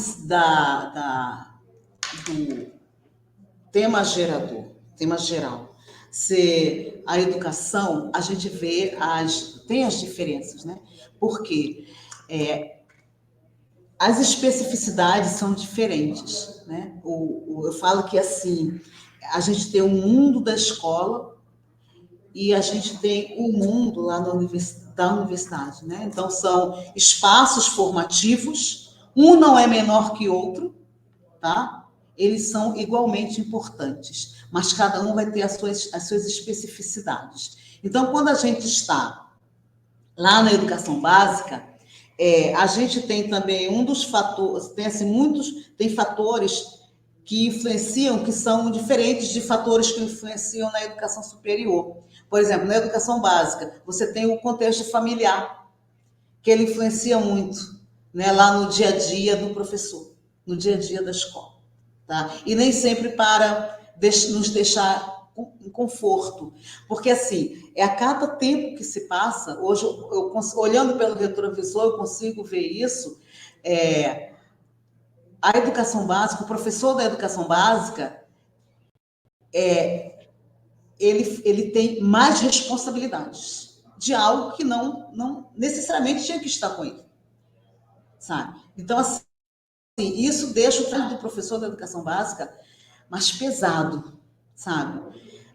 tema geral, ser a educação, a gente vê tem as diferenças, né? Porque as especificidades são diferentes, né? Eu falo que, assim, a gente tem o mundo da escola e a gente tem o mundo lá da universidade, né? Então, são espaços formativos, um não é menor que outro, tá? Eles são igualmente importantes, mas cada um vai ter as suas especificidades. Então, quando a gente está lá na educação básica, a gente tem também um dos fatores, tem fatores que influenciam, que são diferentes de fatores que influenciam na educação superior. Por exemplo, na educação básica, você tem o contexto familiar, que ele influencia muito, né, lá no dia a dia do professor, no dia a dia da escola. Tá? E nem sempre para nos deixar em conforto. Porque, assim, a cada tempo que se passa, hoje, olhando pelo retrovisor, eu consigo ver isso, a educação básica, o professor da educação básica, ele tem mais responsabilidades de algo que não necessariamente tinha que estar com ele, sabe? Então, assim, isso deixa o trabalho do professor da educação básica mais pesado, sabe?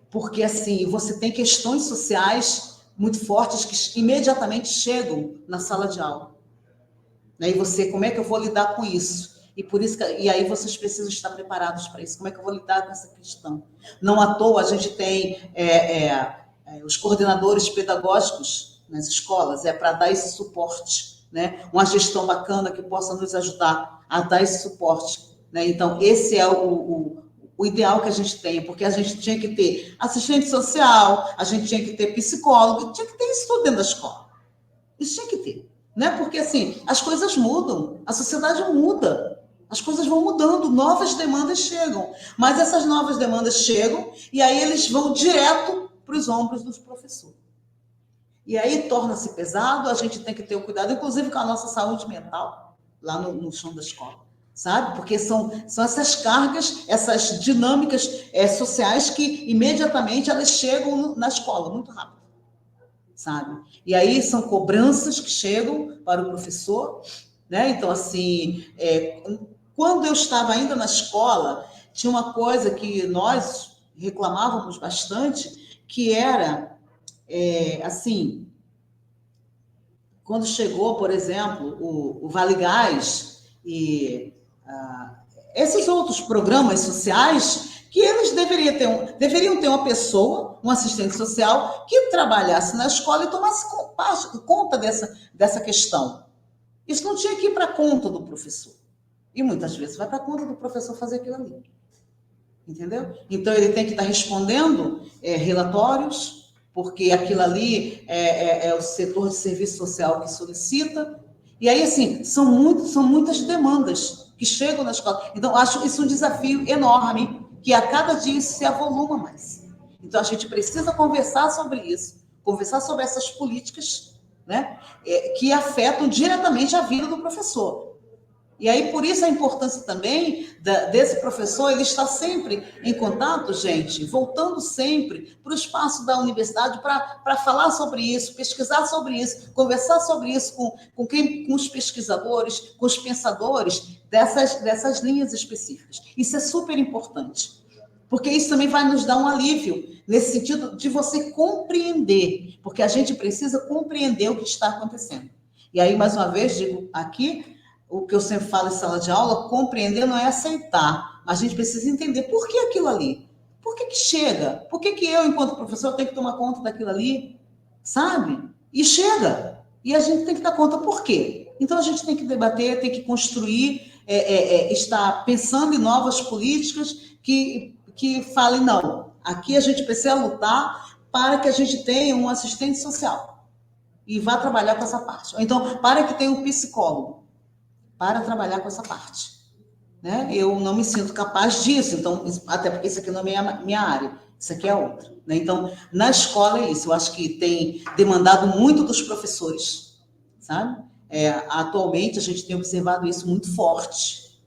Porque, assim, você tem questões sociais muito fortes que imediatamente chegam na sala de aula. Né? E você, como é que eu vou lidar com isso? E aí vocês precisam estar preparados para isso. Como é que eu vou lidar com essa questão? Não à toa a gente tem os coordenadores pedagógicos nas escolas, para dar esse suporte, né? Uma gestão bacana que possa nos ajudar a dar esse suporte. Né? Então, esse é o ideal que a gente tem, porque a gente tinha que ter assistente social, a gente tinha que ter psicólogo, tinha que ter isso tudo dentro da escola. Isso tinha que ter. Né? Porque, assim, as coisas mudam, a sociedade muda, as coisas vão mudando, novas demandas chegam, mas essas novas demandas chegam e aí eles vão direto para os ombros dos professores. E aí torna-se pesado, a gente tem que ter o cuidado, inclusive com a nossa saúde mental, lá no chão da escola, sabe? Porque são essas cargas, essas dinâmicas sociais que imediatamente elas chegam na escola, muito rápido. Sabe? E aí são cobranças que chegam para o professor, né? Então, assim, quando eu estava ainda na escola, tinha uma coisa que nós reclamávamos bastante, que era, assim, quando chegou, por exemplo, o Vale Gás e esses outros programas sociais, que eles deveriam ter uma pessoa, um assistente social, que trabalhasse na escola e tomasse conta dessa questão. Isso não tinha que ir para a conta do professor. E muitas vezes vai para a conta do professor fazer aquilo ali. Entendeu? Então, ele tem que estar respondendo relatórios, porque aquilo ali é o setor de serviço social que solicita. E aí, assim, são muitas demandas que chegam na escola. Então, acho isso um desafio enorme, que a cada dia isso se avoluma mais. Então, a gente precisa conversar sobre isso, conversar sobre essas políticas, né, que afetam diretamente a vida do professor. E aí, por isso, a importância também desse professor, ele estar sempre em contato, gente, voltando sempre para o espaço da universidade para falar sobre isso, pesquisar sobre isso, conversar sobre isso com os pesquisadores, com os pensadores dessas linhas específicas. Isso é super importante, porque isso também vai nos dar um alívio, nesse sentido de você compreender, porque a gente precisa compreender o que está acontecendo. E aí, mais uma vez, digo aqui, o que eu sempre falo em sala de aula, compreender não é aceitar, mas a gente precisa entender por que aquilo ali. Por que chega? Por que eu, enquanto professor, tenho que tomar conta daquilo ali? Sabe? E chega. E a gente tem que dar conta por quê? Então, a gente tem que debater, tem que construir, estar pensando em novas políticas que falem, não, aqui a gente precisa lutar para que a gente tenha um assistente social e vá trabalhar com essa parte. Ou então, para que tenha um psicólogo para trabalhar com essa parte. Né? Eu não me sinto capaz disso, então, até porque isso aqui não é minha área, isso aqui é outra. Né? Então, na escola é isso, eu acho que tem demandado muito dos professores, sabe? Atualmente, a gente tem observado isso muito forte,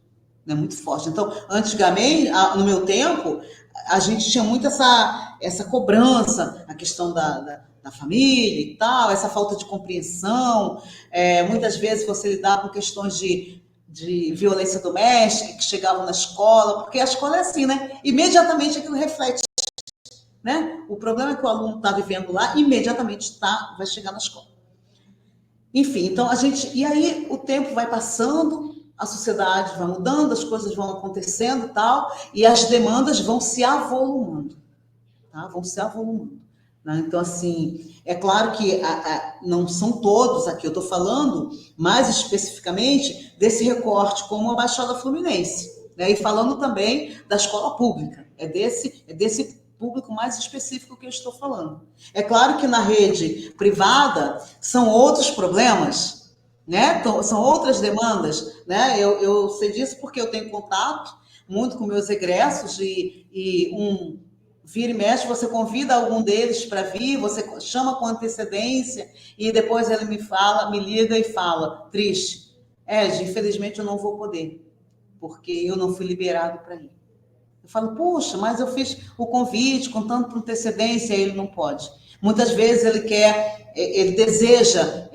né? Muito forte. Então, antigamente, no meu tempo, a gente tinha muito essa cobrança, a questão da família e tal, essa falta de compreensão, muitas vezes você lidar com questões de violência doméstica que chegavam na escola, porque a escola é assim, né? Imediatamente aquilo reflete, né? O problema é que o aluno está vivendo lá, imediatamente vai chegar na escola. Enfim, então e aí o tempo vai passando, a sociedade vai mudando, as coisas vão acontecendo e tal, e as demandas vão se avolumando, tá? Vão se avolumando. Né? Então, assim, é claro que não são todos aqui, eu estou falando mais especificamente desse recorte, como a Baixada Fluminense, né? E falando também da escola pública, é desse público mais específico que eu estou falando. É claro que na rede privada são outros problemas, né? Então, são outras demandas, né? Eu sei disso porque eu tenho contato muito com meus egressos vira e mexe, você convida algum deles para vir, você chama com antecedência e depois ele me liga e fala, triste, infelizmente eu não vou poder, porque eu não fui liberado para ir. Eu falo, puxa, mas eu fiz o convite com tanta antecedência, ele não pode. Muitas vezes ele deseja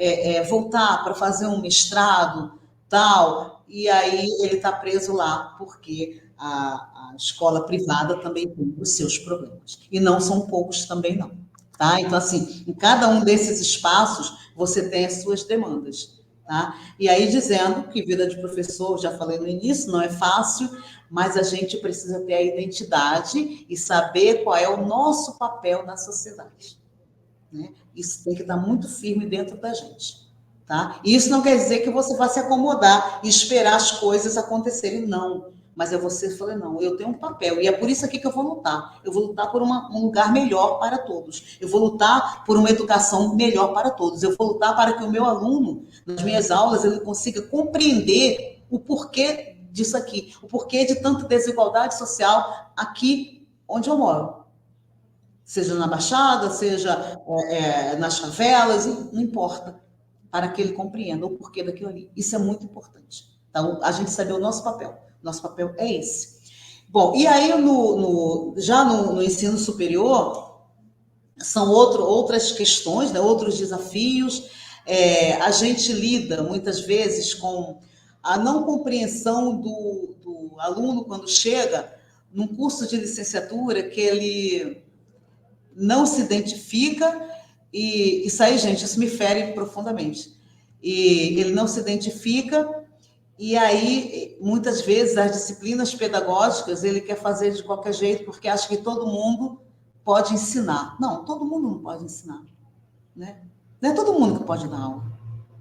voltar para fazer um mestrado, tal, e aí ele está preso lá, porque a escola privada também tem os seus problemas. E não são poucos também, não. Tá? Então, assim, em cada um desses espaços, você tem as suas demandas. Tá? E aí, dizendo que vida de professor, já falei no início, não é fácil, mas a gente precisa ter a identidade e saber qual é o nosso papel na sociedade. Né? Isso tem que estar muito firme dentro da gente. Tá? E isso não quer dizer que você vai se acomodar e esperar as coisas acontecerem, não. Mas é você falar, não, eu tenho um papel, e é por isso aqui que eu vou lutar. Eu vou lutar por um lugar melhor para todos. Eu vou lutar por uma educação melhor para todos. Eu vou lutar para que o meu aluno, nas minhas aulas, ele consiga compreender o porquê disso aqui, o porquê de tanta desigualdade social aqui onde eu moro. Seja na Baixada, seja nas favelas, não importa, para que ele compreenda o porquê daquilo ali. Isso é muito importante. Então, a gente saber o nosso papel. Nosso papel é esse. Bom, e aí já no ensino superior, são outras questões, né, outros desafios. A gente lida, muitas vezes, com a não compreensão do aluno quando chega num curso de licenciatura que ele não se identifica, e isso aí, gente, isso me fere profundamente. E ele não se identifica, e aí, muitas vezes, as disciplinas pedagógicas, ele quer fazer de qualquer jeito, porque acha que todo mundo pode ensinar. Não, todo mundo não pode ensinar. Né? Não é todo mundo que pode dar aula.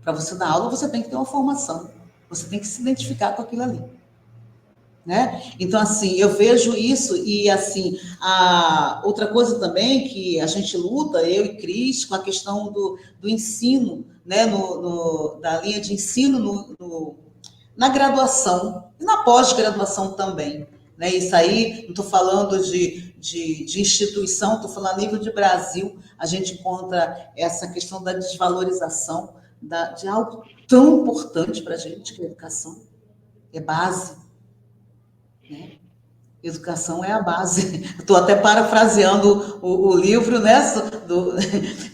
Para você dar aula, você tem que ter uma formação. Você tem que se identificar com aquilo ali. Né? Então, assim, eu vejo isso e, assim, outra coisa também que a gente luta, eu e Cris, com a questão do ensino, né? Da linha de ensino na graduação e na pós-graduação também. Né? Isso aí, não estou falando de instituição, estou falando a nível de Brasil, a gente encontra essa questão da desvalorização de algo tão importante para a gente, que é a educação. É base. Né? Educação é a base. Estou até parafraseando o livro, né?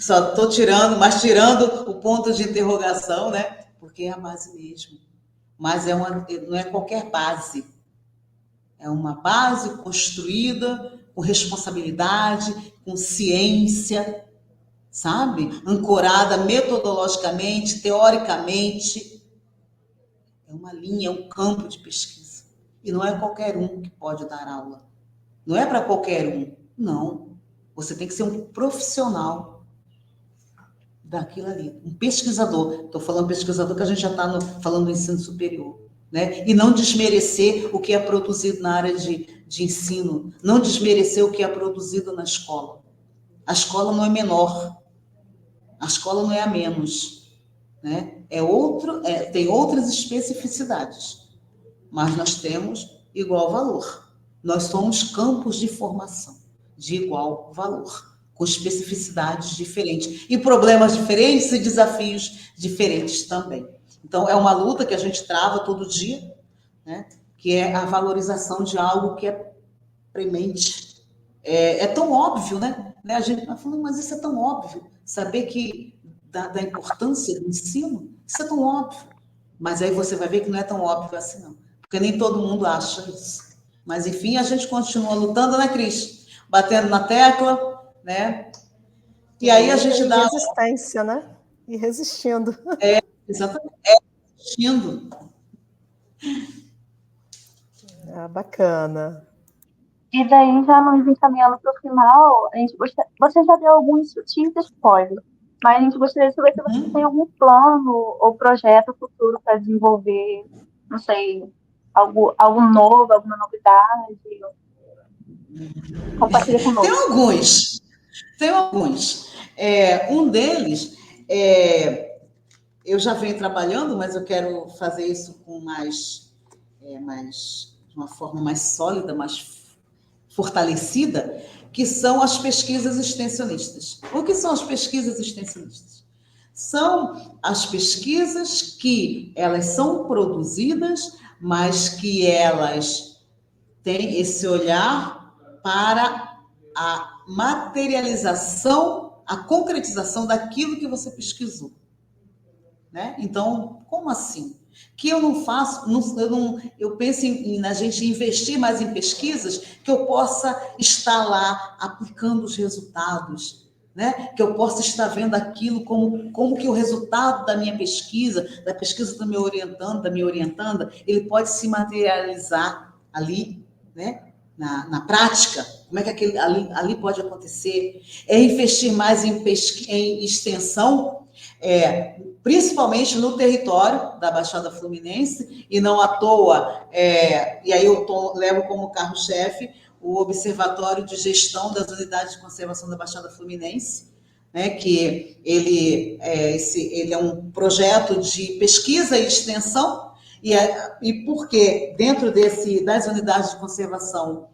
Só estou tirando o ponto de interrogação, né? Porque é a base mesmo. Mas não é qualquer base. É uma base construída com responsabilidade, com ciência, sabe? Ancorada metodologicamente, teoricamente. É uma linha, é um campo de pesquisa. E não é qualquer um que pode dar aula. Não é para qualquer um, não. Você tem que ser um profissional daquilo ali, um pesquisador. Estou falando pesquisador que a gente já está falando do ensino superior, né? E não desmerecer o que é produzido na área de ensino, não desmerecer o que é produzido na escola. A escola não é menor, a escola não é a menos, né? Tem outras especificidades, mas nós temos igual valor. Nós somos campos de formação de igual valor, com especificidades diferentes e problemas diferentes e desafios diferentes também. Então, é uma luta que a gente trava todo dia, né? Que é a valorização de algo que é premente. É tão óbvio, né? A gente está falando, mas isso é tão óbvio. Saber que da importância do ensino, isso é tão óbvio. Mas aí você vai ver que não é tão óbvio assim, não. Porque nem todo mundo acha isso. Mas, enfim, a gente continua lutando, né, Cris? Batendo na tecla, né? E aí a gente dá... resistência, né? E resistindo. Exatamente. Resistindo. Bacana. E daí, já nos encaminhando para o final, você já deu alguns sutis spoilers, mas a gente gostaria de saber se você tem algum plano ou projeto futuro para desenvolver, não sei, algo novo, alguma novidade. Compartilha conosco. Tem alguns. Um deles, eu já venho trabalhando, mas eu quero fazer isso com de uma forma mais sólida, mais fortalecida, que são as pesquisas extensionistas. O que são as pesquisas extensionistas? São as pesquisas que elas são produzidas, mas que elas têm esse olhar para a materialização, a concretização daquilo que você pesquisou. Né? Então, como assim? Que eu não faço, eu penso na gente investir mais em pesquisas que eu possa estar lá aplicando os resultados, né? Que eu possa estar vendo aquilo como que o resultado da minha pesquisa, da pesquisa do meu orientando, da minha orientanda, ele pode se materializar ali, né? Na prática, como é que aquele ali pode acontecer? É investir mais em extensão, principalmente no território da Baixada Fluminense, e não à toa, e aí eu levo como carro-chefe o Observatório de Gestão das Unidades de Conservação da Baixada Fluminense, né, que ele é um projeto de pesquisa e extensão, e porque dentro das unidades de conservação,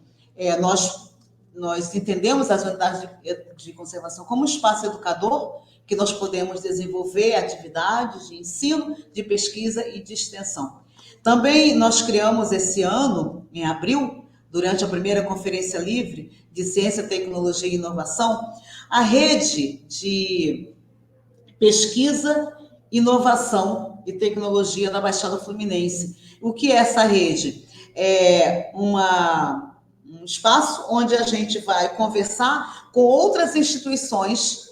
nós entendemos as unidades de conservação como um espaço educador, que nós podemos desenvolver atividades de ensino, de pesquisa e de extensão. Também nós criamos esse ano, em abril, durante a primeira Conferência Livre de Ciência, Tecnologia e Inovação, a rede de pesquisa, inovação e tecnologia da Baixada Fluminense. O que é essa rede? É um espaço onde a gente vai conversar com outras instituições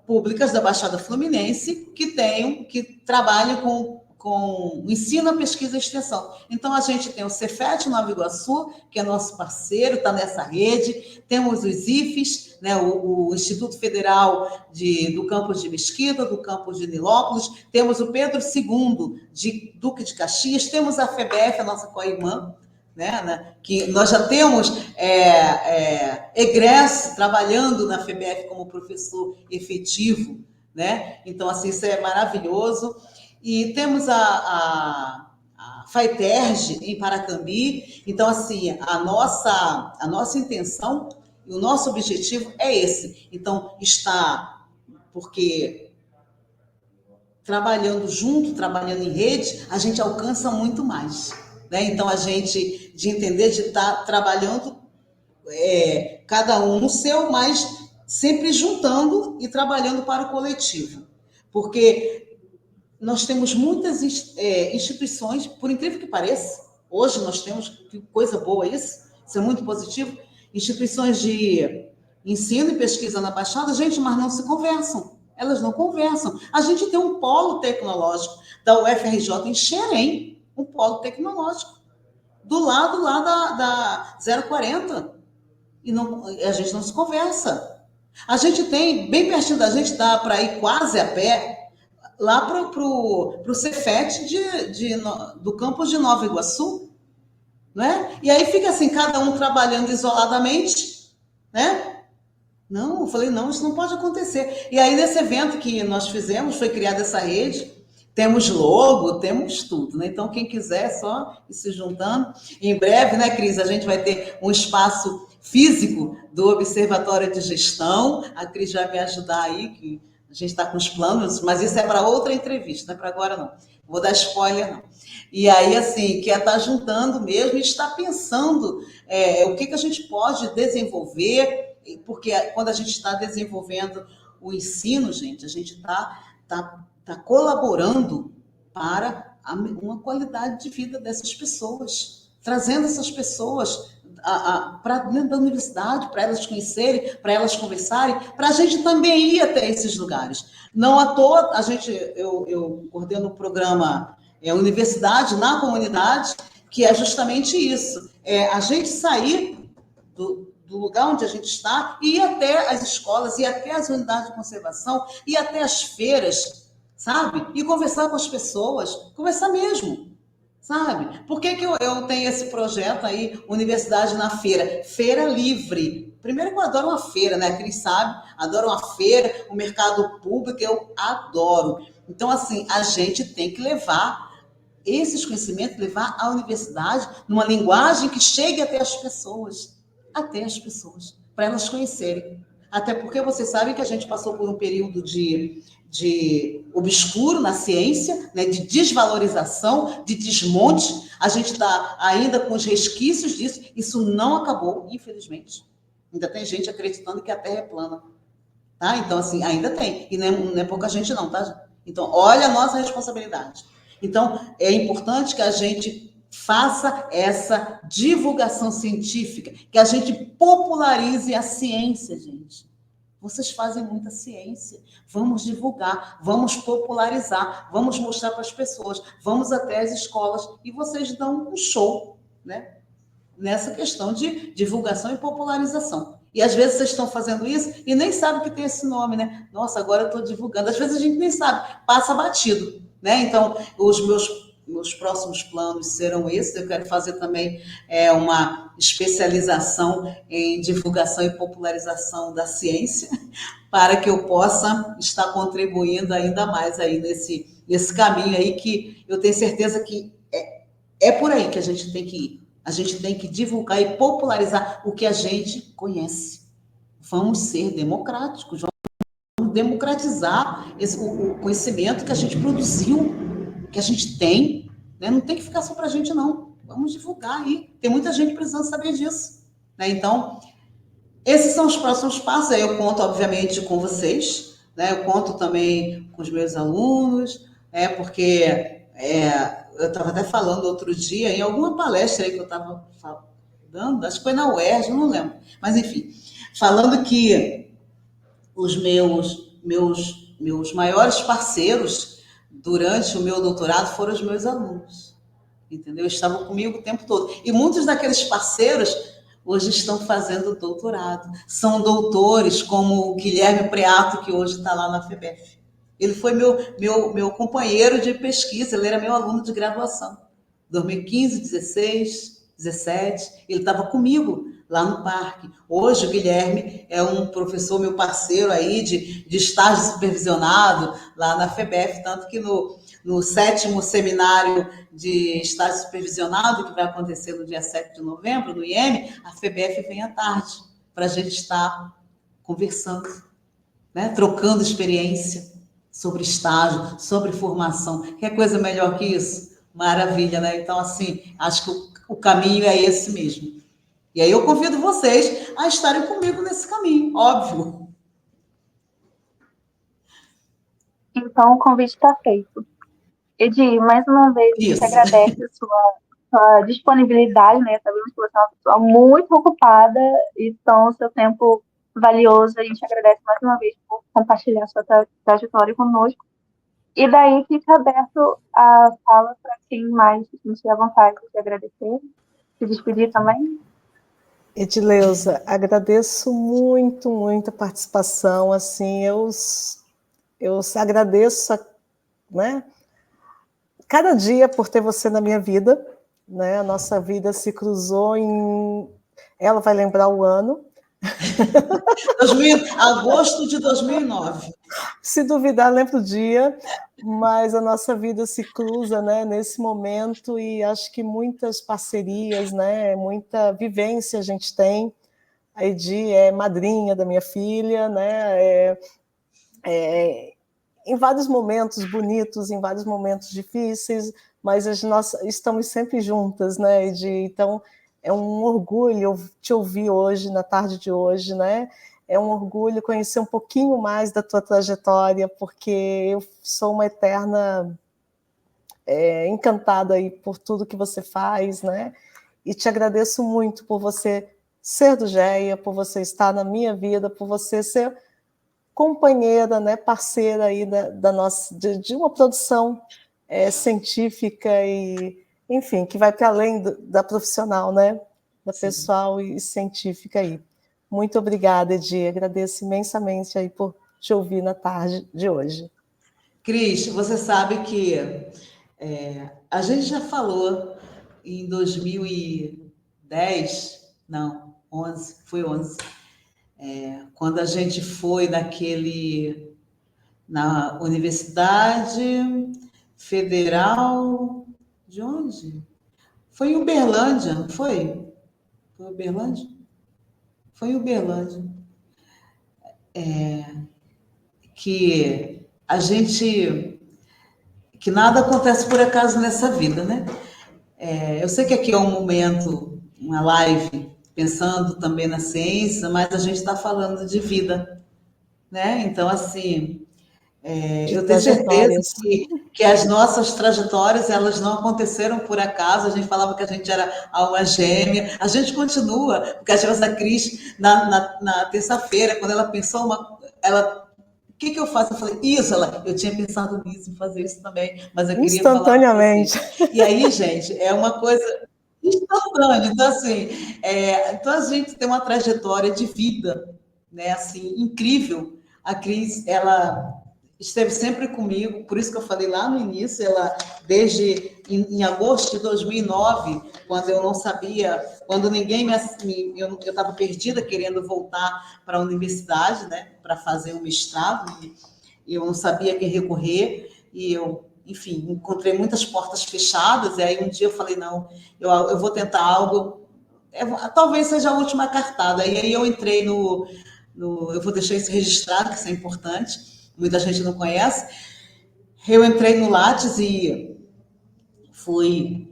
públicas da Baixada Fluminense que trabalham com ensino, pesquisa e extensão. Então, a gente tem o Cefet Nova Iguaçu, que é nosso parceiro, está nessa rede, temos os IFES, né, o Instituto Federal do campus de Mesquita, do campus de Nilópolis, temos o Pedro II, de Duque de Caxias, temos a FEBEF, a nossa co-irmã, né, que nós já temos egresso trabalhando na FEBEF como professor efetivo, né? Então, assim, isso é maravilhoso. E temos a FAITERJ em Paracambi. Então, assim, a nossa intenção e o nosso objetivo é esse. Então, porque trabalhando junto, trabalhando em rede, a gente alcança muito mais. Né? Então, de entender de estar trabalhando cada um no seu, mas sempre juntando e trabalhando para o coletivo. Porque nós temos muitas instituições, por incrível que pareça, hoje nós temos, que coisa boa isso é muito positivo, instituições de ensino e pesquisa na Baixada, gente, mas não se conversam. Elas não conversam. A gente tem um polo tecnológico da UFRJ em Xerém, um polo tecnológico, do lado lá da 040. E não, a gente não se conversa. A gente tem, bem pertinho da gente, dá para ir quase a pé, lá para o Cefet do campus de Nova Iguaçu, né? E aí fica assim, cada um trabalhando isoladamente, né? Não, eu falei, não, isso não pode acontecer. E aí, nesse evento que nós fizemos, foi criada essa rede, temos logo, temos tudo, né? Então, quem quiser, é só ir se juntando. Em breve, né, Cris, a gente vai ter um espaço físico do Observatório de Gestão. A Cris vai me ajudar aí, que a gente está com os planos, mas isso é para outra entrevista, não é para agora, não. Vou dar spoiler, não. E aí, assim, que é estar juntando mesmo e estar pensando o que a gente pode desenvolver, porque quando a gente está desenvolvendo o ensino, gente, a gente está colaborando para uma qualidade de vida dessas pessoas, trazendo essas pessoas para dentro da universidade, para elas conhecerem, para elas conversarem, para a gente também ir até esses lugares. Não à toa, eu coordeno o programa Universidade na Comunidade, que é justamente isso, a gente sair do lugar onde a gente está e ir até as escolas, ir até as unidades de conservação, ir até as feiras, sabe? E conversar com as pessoas, conversar mesmo, sabe? Por que eu tenho esse projeto aí, Universidade na Feira? Feira livre. Primeiro que eu adoro uma feira, né? A Cris sabe, adoro uma feira, o mercado público, eu adoro. Então, assim, a gente tem que levar esses conhecimentos, levar a universidade numa linguagem que chegue até as pessoas, para elas conhecerem. Até porque vocês sabem que a gente passou por um período de obscuro na ciência, né, de desvalorização, de desmonte. A gente está ainda com os resquícios disso. Isso não acabou, infelizmente. Ainda tem gente acreditando que a Terra é plana. Tá? Então, assim, ainda tem. E não é pouca gente não, tá? Então, olha a nossa responsabilidade. Então, é importante que a gente faça essa divulgação científica, que a gente popularize a ciência, gente. Vocês fazem muita ciência. Vamos divulgar, vamos popularizar, vamos mostrar para as pessoas, vamos até as escolas e vocês dão um show, né? Nessa questão de divulgação e popularização. E às vezes vocês estão fazendo isso e nem sabem que tem esse nome, né? Nossa, agora eu estou divulgando. Às vezes a gente nem sabe, passa batido, né? Então, os meus próximos planos serão esses. Eu quero fazer também uma especialização em divulgação e popularização da ciência, para que eu possa estar contribuindo ainda mais aí nesse caminho aí, que eu tenho certeza que é por aí que a gente tem que ir. A gente tem que divulgar e popularizar o que a gente conhece. Vamos ser democráticos, vamos democratizar o conhecimento que a gente produziu, que a gente tem, né? Não tem que ficar só para a gente, não. Vamos divulgar aí. Tem muita gente precisando saber disso, né? Então, esses são os próximos passos. Aí eu conto, obviamente, com vocês, né? Eu conto também com os meus alunos, porque eu estava até falando outro dia, em alguma palestra aí que eu estava dando, acho que foi na UERJ, não lembro. Mas, enfim, falando que os meus maiores parceiros durante o meu doutorado foram os meus alunos, entendeu? Estavam comigo o tempo todo. E muitos daqueles parceiros hoje estão fazendo doutorado. São doutores, como o Guilherme Preato, que hoje está lá na FEBEF. Ele foi meu companheiro de pesquisa, ele era meu aluno de graduação. 2015, 16, 17, ele estava comigo lá no parque. Hoje o Guilherme é um professor, meu parceiro aí de estágio supervisionado lá na FEBEF, tanto que no 7º seminário de estágio supervisionado, que vai acontecer no dia 7 de novembro, no IEM, a FEBEF vem à tarde, para a gente estar conversando, né? Trocando experiência sobre estágio, sobre formação. Quer coisa melhor que isso? Maravilha, né? Então, assim, acho que o caminho é esse mesmo. E aí eu convido vocês a estarem comigo nesse caminho, óbvio. Então, o convite está feito. Edi, mais uma vez, a gente agradece a sua disponibilidade, né? Sabemos que você é uma pessoa muito ocupada, então o seu tempo valioso. A gente agradece mais uma vez por compartilhar sua trajetória conosco. E daí fica aberto a fala para quem mais se sentir à vontade de agradecer, se despedir também. Edileuza, agradeço muito, muito a participação. Assim, eu agradeço, né, cada dia por ter você na minha vida, né? A nossa vida se cruzou em... Ela vai lembrar o ano. Agosto de 2009. Se duvidar, lembro o dia, mas a nossa vida se cruza, né, nesse momento, e acho que muitas parcerias, né, muita vivência a gente tem. A Edi é madrinha da minha filha, né, em vários momentos bonitos, em vários momentos difíceis, mas nós estamos sempre juntas, né, Edi? Então, é um orgulho te ouvir hoje, na tarde de hoje, né? É um orgulho conhecer um pouquinho mais da tua trajetória, porque eu sou uma eterna encantada aí por tudo que você faz, né? E te agradeço muito por você ser do GEA, por você estar na minha vida, por você ser companheira, né, parceira aí da nossa, de uma produção científica e, enfim, que vai para além da profissional, né, da Sim. pessoal e científica aí. Muito obrigada, Edi, agradeço imensamente aí por te ouvir na tarde de hoje. Cris, você sabe que a gente já falou em 2010, não, 11, foi 11, quando a gente foi na Universidade Federal, de onde? Foi em Uberlândia, não foi? Foi Uberlândia? Foi em Uberlândia. Que a gente... que nada acontece por acaso nessa vida, né? Eu sei que aqui é um momento, uma live, pensando também na ciência, mas a gente está falando de vida, né? Então, assim, eu tenho certeza que as nossas trajetórias, elas não aconteceram por acaso. A gente falava que a gente era alma gêmea, a gente continua, porque a essa Cris, na terça-feira, quando ela pensou o que eu faço? Eu falei, isso, eu tinha pensado nisso, em fazer isso também, mas eu queria falar com você. E aí, gente, é uma coisa instantânea. Então, assim, então a gente tem uma trajetória de vida, né, assim, incrível. A Cris, ela esteve sempre comigo, por isso que eu falei lá no início, ela, desde em agosto de 2009, quando eu não sabia, quando ninguém eu estava perdida querendo voltar para a universidade, né, para fazer um mestrado, e eu não sabia a quem recorrer, e eu, enfim, encontrei muitas portas fechadas, e aí um dia eu falei, não, eu vou tentar algo, talvez seja a última cartada, e aí eu entrei eu vou deixar isso registrado, que isso é importante, muita gente não conhece. Eu entrei no Lattes e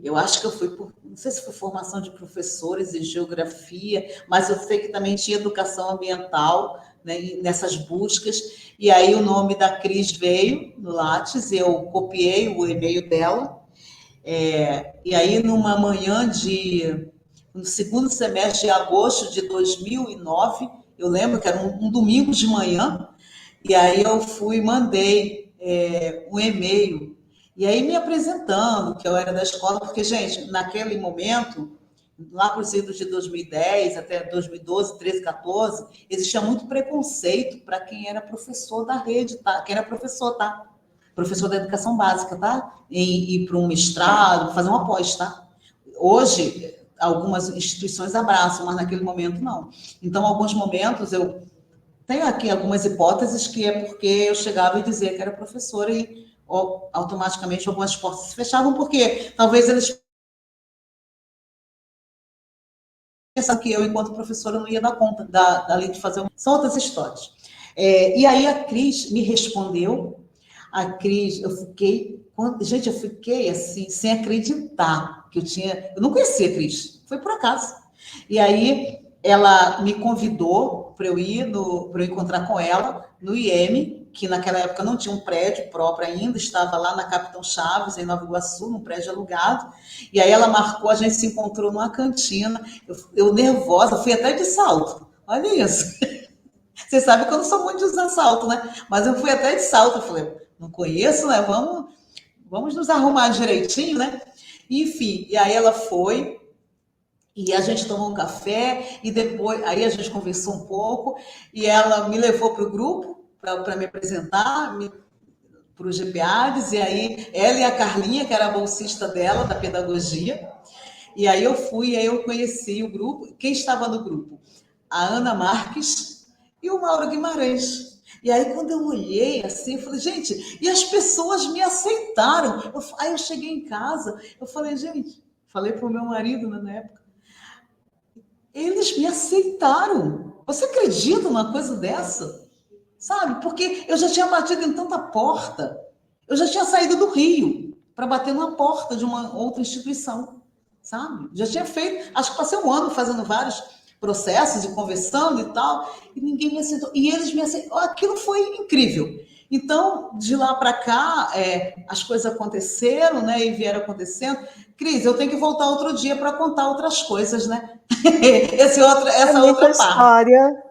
eu acho que eu fui não sei se foi formação de professores em geografia, mas eu sei que também tinha educação ambiental, né, nessas buscas, e aí o nome da Cris veio no Lattes, eu copiei o e-mail dela, e aí numa manhã no segundo semestre de agosto de 2009, eu lembro que era um domingo de manhã, e aí eu mandei um e-mail, e aí me apresentando que eu era da escola, porque, gente, naquele momento, lá para os idos de 2010 até 2012, 13, 14, existia muito preconceito para quem era professor da rede, tá? Quem era professor, tá? Professor da educação básica, tá? Ir para um mestrado, fazer uma pós, tá? Hoje, algumas instituições abraçam, mas naquele momento não. Então, alguns momentos eu tenho aqui algumas hipóteses que é porque eu chegava e dizia que era professora e automaticamente algumas portas se fechavam, porque talvez eles pensavam que eu, enquanto professora, não ia dar conta dali de fazer. São outras histórias. E aí a Cris me respondeu. A Cris, gente, eu fiquei assim, sem acreditar que eu não conhecia a Cris, foi por acaso. E aí ela me convidou para eu encontrar com ela no IEM, que naquela época não tinha um prédio próprio ainda, estava lá na Capitão Chaves, em Nova Iguaçu, num prédio alugado. E aí ela marcou, a gente se encontrou numa cantina. Eu nervosa, fui até de salto. Olha isso. Você sabe que eu não sou muito de usar salto, né? Mas eu fui até de salto. Eu falei, não conheço, né? Vamos nos arrumar direitinho, né? Enfim, e aí ela foi, e a gente tomou um café, e depois, aí a gente conversou um pouco, e ela me levou para o grupo, para me apresentar, para os GPAs, e aí ela e a Carlinha, que era a bolsista dela, da pedagogia, e aí eu fui, e aí eu conheci o grupo. Quem estava no grupo? A Ana Marques e o Mauro Guimarães. E aí, quando eu olhei assim, eu falei, gente, e as pessoas me aceitaram. Aí eu cheguei em casa, eu falei, gente, falei para o meu marido, né, na época, eles me aceitaram. Você acredita numa coisa dessa? Sabe? Porque eu já tinha batido em tanta porta. Eu já tinha saído do Rio para bater na porta de uma outra instituição, sabe? Já tinha feito, acho que passei um ano fazendo vários processos e conversando e tal, e ninguém me aceitou. E eles me aceitaram. Aquilo foi incrível. Então, de lá para cá, as coisas aconteceram, né? E vieram acontecendo. Cris, eu tenho que voltar outro dia para contar outras coisas, né? Essa outra parte. História,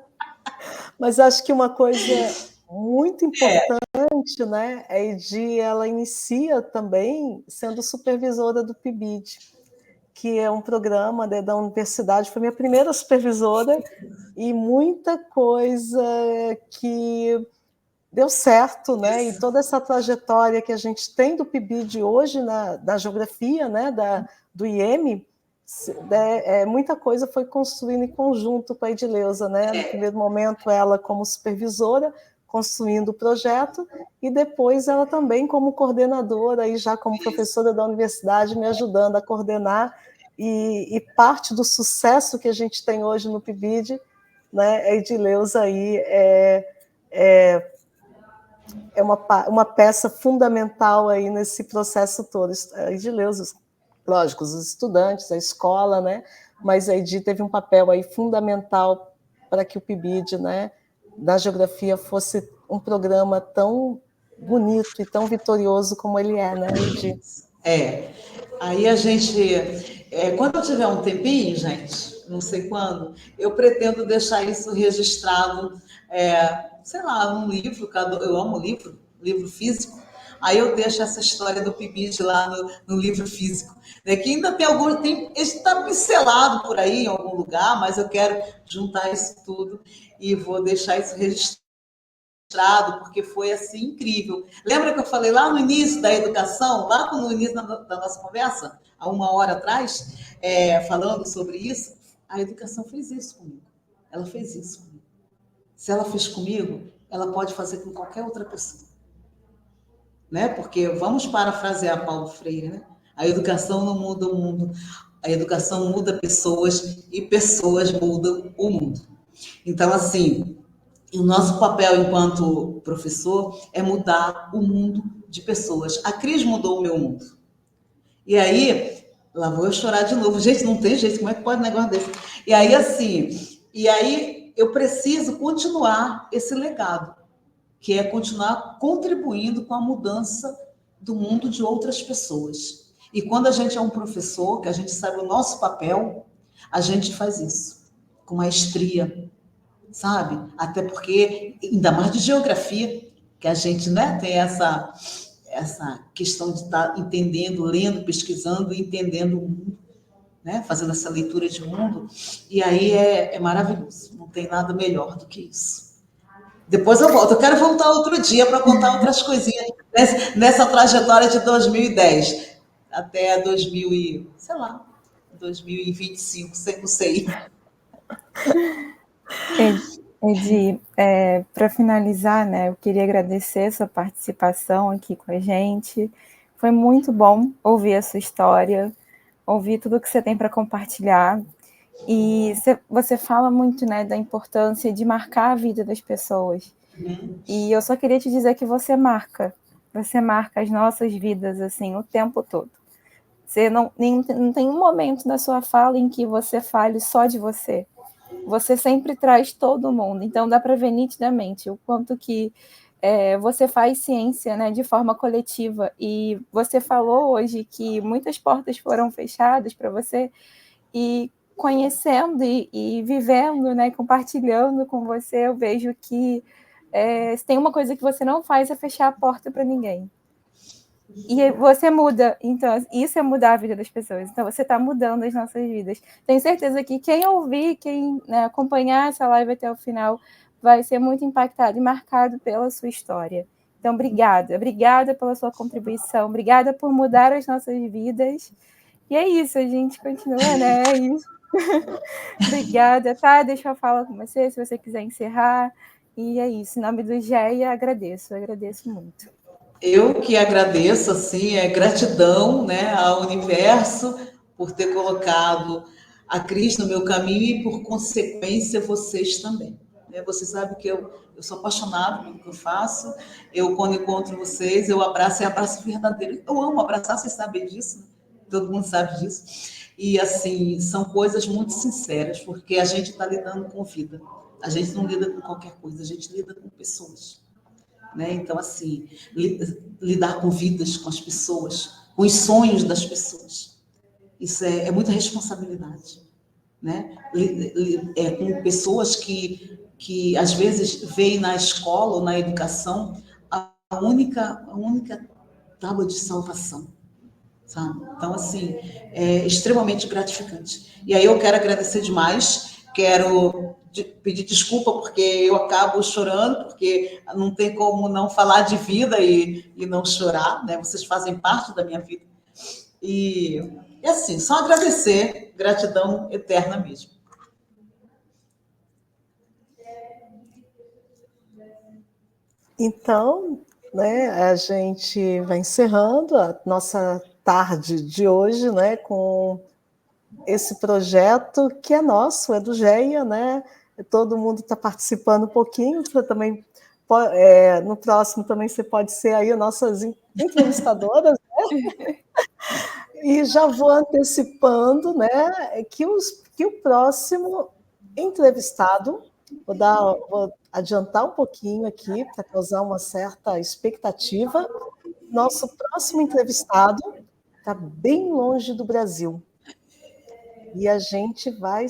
mas acho que uma coisa muito importante, né, a Edi, ela inicia também sendo supervisora do PIBID, que é um programa da universidade, foi minha primeira supervisora, e muita coisa que deu certo, né? E toda essa trajetória que a gente tem do PIBID hoje na geografia, né, do IEM, muita coisa foi construindo em conjunto com a Edileuza, né? No primeiro momento, ela como supervisora, construindo o projeto, e depois ela também como coordenadora, e já como professora da universidade, me ajudando a coordenar, e parte do sucesso que a gente tem hoje no PIBID, né, a Edileuza aí é uma peça fundamental aí nesse processo todo. A Edileuza, lógico, os estudantes, a escola, né? Mas a Edi teve um papel aí fundamental para que o PIBID, né, da geografia, fosse um programa tão bonito e tão vitorioso como ele é, né, Edi? Aí a gente, quando eu tiver um tempinho, gente, não sei quando, eu pretendo deixar isso registrado, sei lá, num livro, eu amo livro físico, aí eu deixo essa história do PIBID lá no livro físico, né, que ainda está pincelado por aí em algum lugar, mas eu quero juntar isso tudo e vou deixar isso registrado, porque foi assim incrível. Lembra que eu falei lá no início da educação, lá no início da nossa conversa, há uma hora atrás, falando sobre isso? A educação fez isso comigo. Ela fez isso comigo. Se ela fez comigo, ela pode fazer com qualquer outra pessoa. Né? Porque, vamos parafrasear Paulo Freire, né? A educação não muda o mundo, a educação muda pessoas e pessoas mudam o mundo. Então, assim, e o nosso papel enquanto professor é mudar o mundo de pessoas. A Cris mudou o meu mundo. E aí, lá vou eu chorar de novo. Gente, não tem jeito, como é que pode um negócio desse? E aí, assim, eu preciso continuar esse legado, que é continuar contribuindo com a mudança do mundo de outras pessoas. E quando a gente é um professor, que a gente sabe o nosso papel, a gente faz isso com maestria, sabe? Até porque, ainda mais de geografia, que a gente, né, tem essa questão de estar entendendo, lendo, pesquisando e entendendo o mundo, né? Fazendo essa leitura de mundo, e aí é maravilhoso, não tem nada melhor do que isso. Depois eu volto, eu quero voltar outro dia para contar outras coisinhas nessa trajetória de 2010 até 2025, não sei. Edi, para finalizar, né, eu queria agradecer a sua participação aqui com a gente. Foi muito bom ouvir a sua história, ouvir tudo que você tem para compartilhar. E você fala muito, né, da importância de marcar a vida das pessoas. E eu só queria te dizer que você marca as nossas vidas assim o tempo todo. Você não tem um momento da sua fala em que você fale só de você. Você sempre traz todo mundo. Então dá para ver nitidamente o quanto que você faz ciência, né, de forma coletiva. E você falou hoje que muitas portas foram fechadas para você, e conhecendo e vivendo, né, compartilhando com você, eu vejo que se tem uma coisa que você não faz é fechar a porta para ninguém. E você muda, então isso é mudar a vida das pessoas. Então você está mudando as nossas vidas. Tenho certeza que quem ouvir, quem, né, acompanhar essa live até o final, vai ser muito impactado e marcado pela sua história. Então, obrigada pela sua contribuição, obrigada por mudar as nossas vidas. E é isso, a gente continua, né? É isso. Obrigada, tá? Deixa eu falar com você, se você quiser encerrar. E é isso, em nome do GEA, agradeço muito. Eu que agradeço, assim, gratidão, né, ao universo por ter colocado a Cris no meu caminho e, por consequência, vocês também. Você sabe que eu sou apaixonada pelo que eu faço. Eu, quando encontro vocês, eu abraço, abraço verdadeiro. Eu amo abraçar, vocês sabem disso, né? Todo mundo sabe disso. E, assim, são coisas muito sinceras, porque a gente está lidando com vida. A gente não lida com qualquer coisa, a gente lida com pessoas. Né? Então, assim, lidar com vidas, com as pessoas, com os sonhos das pessoas. Isso é muita responsabilidade. Né? Com pessoas que às vezes veem na escola ou na educação a única tábua de salvação. Sabe? Então, assim, é extremamente gratificante. E aí eu quero agradecer demais, quero pedir desculpa porque eu acabo chorando, porque não tem como não falar de vida e não chorar, né? Vocês fazem parte da minha vida. E assim, só agradecer, gratidão eterna mesmo. Então, né, a gente vai encerrando a nossa tarde de hoje, né, com esse projeto que é nosso, é do GEA, né? Todo mundo está participando um pouquinho, você também no próximo também você pode ser aí nossas entrevistadoras, né? E já vou antecipando, né, que o próximo entrevistado, vou adiantar um pouquinho aqui para causar uma certa expectativa. Nosso próximo entrevistado está bem longe do Brasil. E a gente vai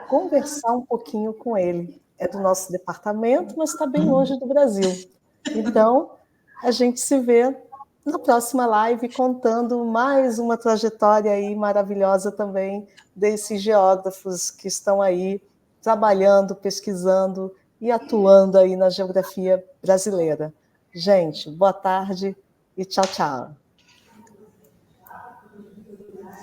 conversar um pouquinho com ele. É do nosso departamento, mas está bem longe do Brasil. Então, a gente se vê na próxima live contando mais uma trajetória aí maravilhosa também desses geógrafos que estão aí trabalhando, pesquisando e atuando aí na geografia brasileira. Gente, boa tarde e tchau, tchau.